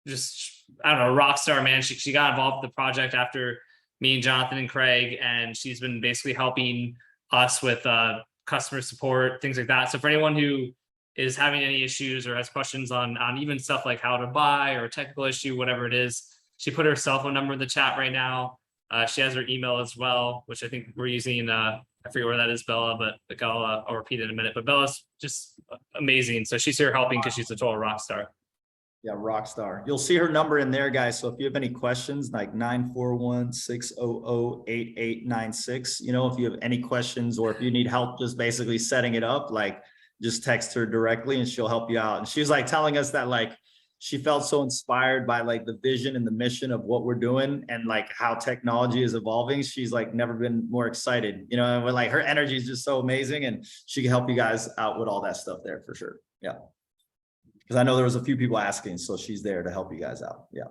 just, I don't know, rock star, man. She got involved with the project after me and Jonathan and Craig, and she's been basically helping us with customer support, things like that. So for anyone who is having any issues or has questions on even stuff like how to buy or a technical issue, whatever it is, she put her cell phone number in the chat right now. She has her email as well, which I think we're using. I forget where that is, Bella, but I'll repeat it in a minute. But Bella's just amazing. So she's here helping because she's a total rock star. Yeah, rock star. You'll see her number in there, guys. So if you have any questions, like 941-600-8896, you know, if you have any questions or if you need help just basically setting it up, like just text her directly and she'll help you out. And she's like telling us that like she felt so inspired by like the vision and the mission of what we're doing and like how technology is evolving. She's like never been more excited, you know, and we're like, her energy is just so amazing and she can help you guys out with all that stuff there for sure. Yeah. Because I know there was a few people asking, so she's there to help you guys out. Yeah,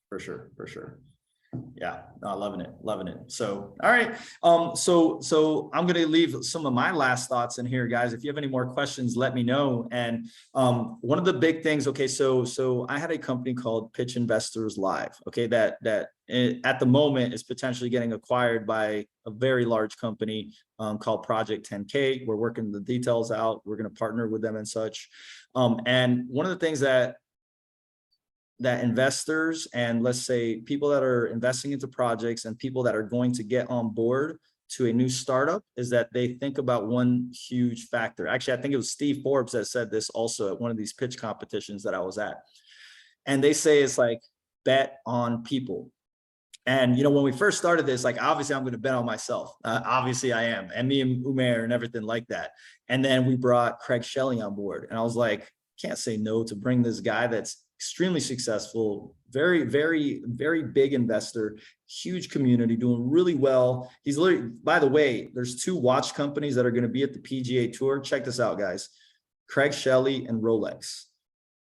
for sure, for sure. Yeah, no, loving it. So, all right. So I'm going to leave some of my last thoughts in here, guys. If you have any more questions, let me know. And one of the big things, okay, so I had a company called Pitch Investors Live, okay, that at the moment is potentially getting acquired by a very large company called Project 10K. We're working the details out. We're going to partner with them and such. And one of the things that investors and let's say people that are investing into projects and people that are going to get on board to a new startup is that they think about one huge factor. Actually, I think it was Steve Forbes that said this also at one of these pitch competitions that I was at. And they say it's like bet on people. And, you know, when we first started this, like, obviously I'm going to bet on myself. Obviously I am. And me and Umair and everything like that. And then we brought Craig Shelley on board. And I was like, can't say no to bring this guy that's extremely successful, very, very, very big investor, huge community, doing really well. He's literally, by the way, there's 2 watch companies that are going to be at the PGA Tour. Check this out, guys. Craig Shelley and Rolex.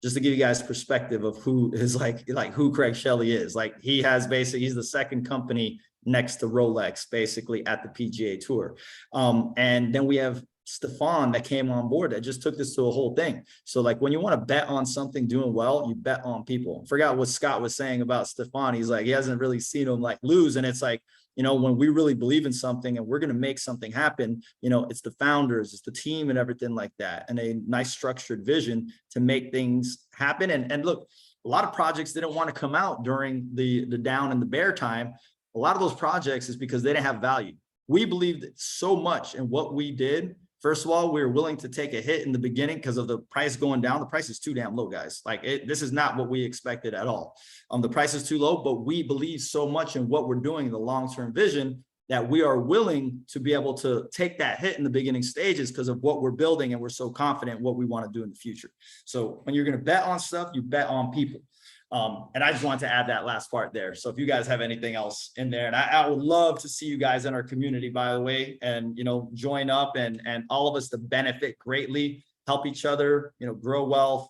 Just to give you guys perspective of who is like who Craig Shelley is. Like he has basically, he's the second company next to Rolex basically at the PGA Tour. And then we have Stefan that came on board that just took this to a whole thing. So like when you want to bet on something doing well, you bet on people. Forgot what Scott was saying about Stefan. He's like, he hasn't really seen him like lose. And it's like, you know, when we really believe in something and we're going to make something happen, you know, it's the founders, it's the team and everything like that. And a nice structured vision to make things happen. And look, a lot of projects didn't want to come out during the down and the bear time. A lot of those projects is because they didn't have value. We believed so much in what we did. First of all, we were willing to take a hit in the beginning because of the price going down. The price is too damn low, guys. Like this is not what we expected at all. The price is too low, but we believe so much in what we're doing, the long-term vision, that we are willing to be able to take that hit in the beginning stages because of what we're building. And we're so confident what we want to do in the future. So when you're going to bet on stuff, you bet on people. And I just wanted to add that last part there. So if you guys have anything else in there, and I would love to see you guys in our community, by the way, and, you know, join up and all of us to benefit greatly, help each other, you know, grow wealth,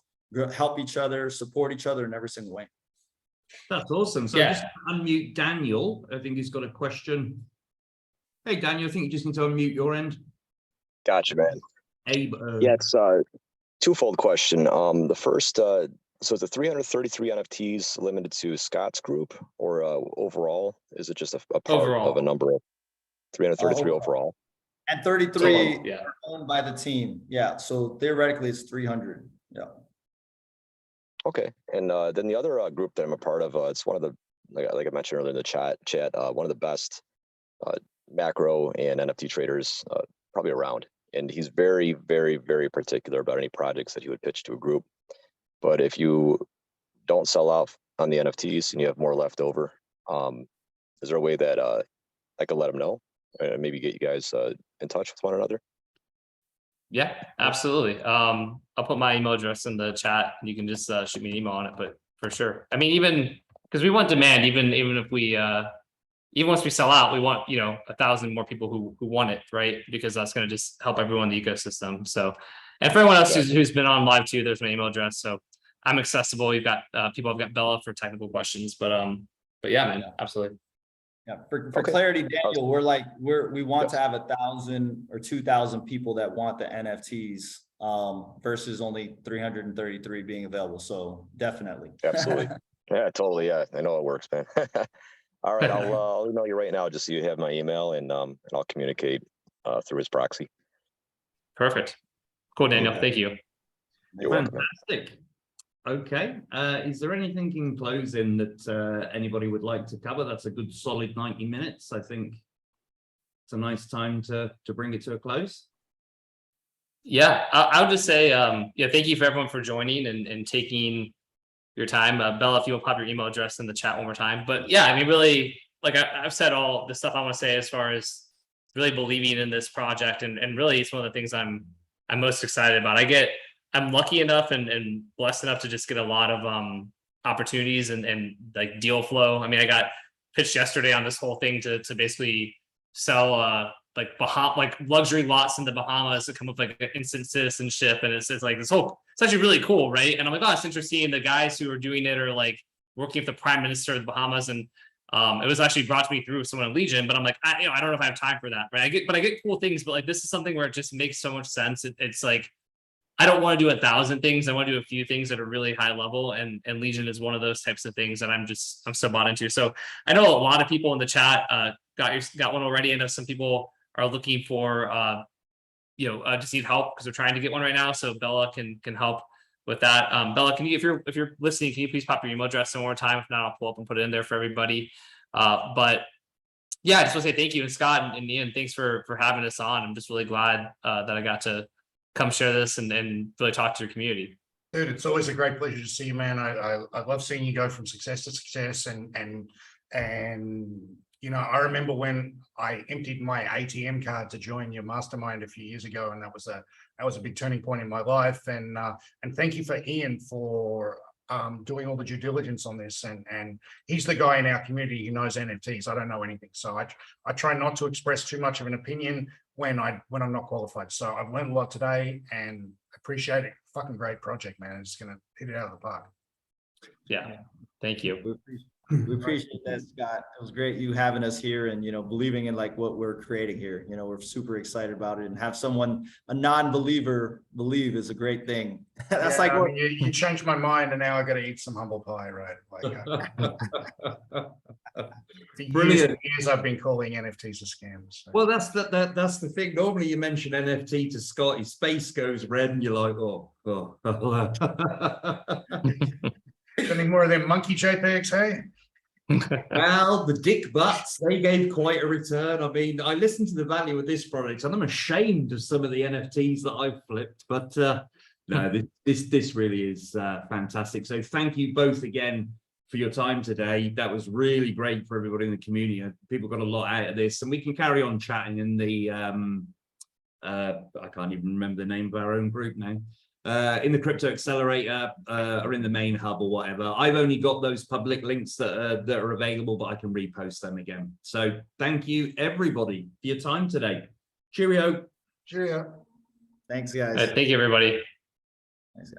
help each other, support each other in every single way. That's awesome. So just unmute Daniel. I think he's got a question. Hey, Daniel, I think you just need to unmute your end. Gotcha, man. Abe. Yeah, it's a twofold question. The first, so is the 333 NFTs limited to Scott's group or overall? Is it just a part overall of a number of 333 overall? And 33 yeah, are owned by the team. Yeah. So theoretically it's 300. Yeah. Okay. And then the other group that I'm a part of, it's one of the, like I mentioned earlier in the chat, one of the best macro and NFT traders probably around. And he's very, very, very particular about any projects that he would pitch to a group. But if you don't sell out on the NFTs and you have more left over, is there a way that I could let him know? Maybe get you guys in touch with one another? yeah, absolutely. I'll put my email address in the chat. You can just shoot me an email on it, but for sure. I mean, even because we want demand, even if we even once we sell out, we want, you know, 1,000 more people who want it, right? Because that's going to just help everyone in the ecosystem. So, and for everyone else who's been on live too, there's my email address. So I'm accessible. You've got people. I've got Bella for technical questions, but yeah, man, absolutely. Yeah. For clarity, Daniel, we want to have 1,000 or 2,000 people that want the NFTs versus only 333 being available. So definitely. Absolutely. Yeah, totally. Yeah, I know it works, man. All right, I'll email you right now just so you have my email, and I'll communicate through his proxy. Perfect. Cool, Daniel. Okay. Thank you. You're welcome. Fantastic. Okay. Is there anything in closing that anybody would like to cover? That's a good solid 90 minutes. I think it's a nice time to bring it to a close. Yeah, I would just say, yeah, thank you for everyone for joining and taking your time. Bella, if you will pop your email address in the chat one more time. But yeah, I mean, really, like I've said all the stuff I want to say as far as really believing in this project, and really it's one of the things I'm most excited about. I'm lucky enough and blessed enough to just get a lot of opportunities and like deal flow. I mean, I got pitched yesterday on this whole thing to basically sell like luxury lots in the Bahamas to come up with like an instant citizenship, and it's like this whole, it's actually really cool, right? And I'm like, oh, it's interesting. The guys who are doing it are like working with the prime minister of the Bahamas, and it was actually brought to me through someone in Legion, but I'm like, I don't know if I have time for that, right? I get cool things, but like this is something where it just makes so much sense. It's like, I don't want to do 1,000 things. I want to do a few things that are really high level, and Legion is one of those types of things that I'm so bought into. So I know a lot of people in the chat got one already. I know some people are looking for just need help because they're trying to get one right now. So Bella can help with that. Bella, can you, if you're listening, can you please pop your email address one more time? If not, I'll pull up and put it in there for everybody. But yeah, I just want to say thank you, and Scott and Ian, thanks for having us on. I'm just really glad that I got to come share this and really talk to your community. Dude, it's always a great pleasure to see you, man. I love seeing you go from success to success, and you know, I remember when I emptied my ATM card to join your mastermind a few years ago, and that was a big turning point in my life. And thank you for Ian for doing all the due diligence on this, and he's the guy in our community who knows NFTs. I don't know anything, so I try not to express too much of an opinion when I'm not qualified. So I've learned a lot today and appreciate it. Fucking great project, man. It's gonna hit it out of the park. Yeah, thank you. We appreciate that, Scott. It was great you having us here and, believing in like what we're creating here. We're super excited about it, and have a non-believer believe is a great thing. That's I mean, you changed my mind, and now I got to eat some humble pie, right? For years I've been calling NFTs a scam. So. Well, that's the thing. Normally you mention NFT to Scott, his face goes red and you're like, oh. Any more of them monkey JPEGs, hey? Well, the dick butts, they gave quite a return. I mean, I listened to the value of this product and I'm ashamed of some of the NFTs that I've flipped, but no, this really is fantastic. So thank you both again for your time today. That was really great for everybody in the community. People got a lot out of this, and we can carry on chatting in the I can't even remember the name of our own group now. In the Crypto Accelerator or in the main hub or whatever. I've only got those public links that are available, but I can repost them again. So thank you everybody for your time today. Cheerio. Cheerio. Thanks, guys. Thank you, everybody. Thanks, guys.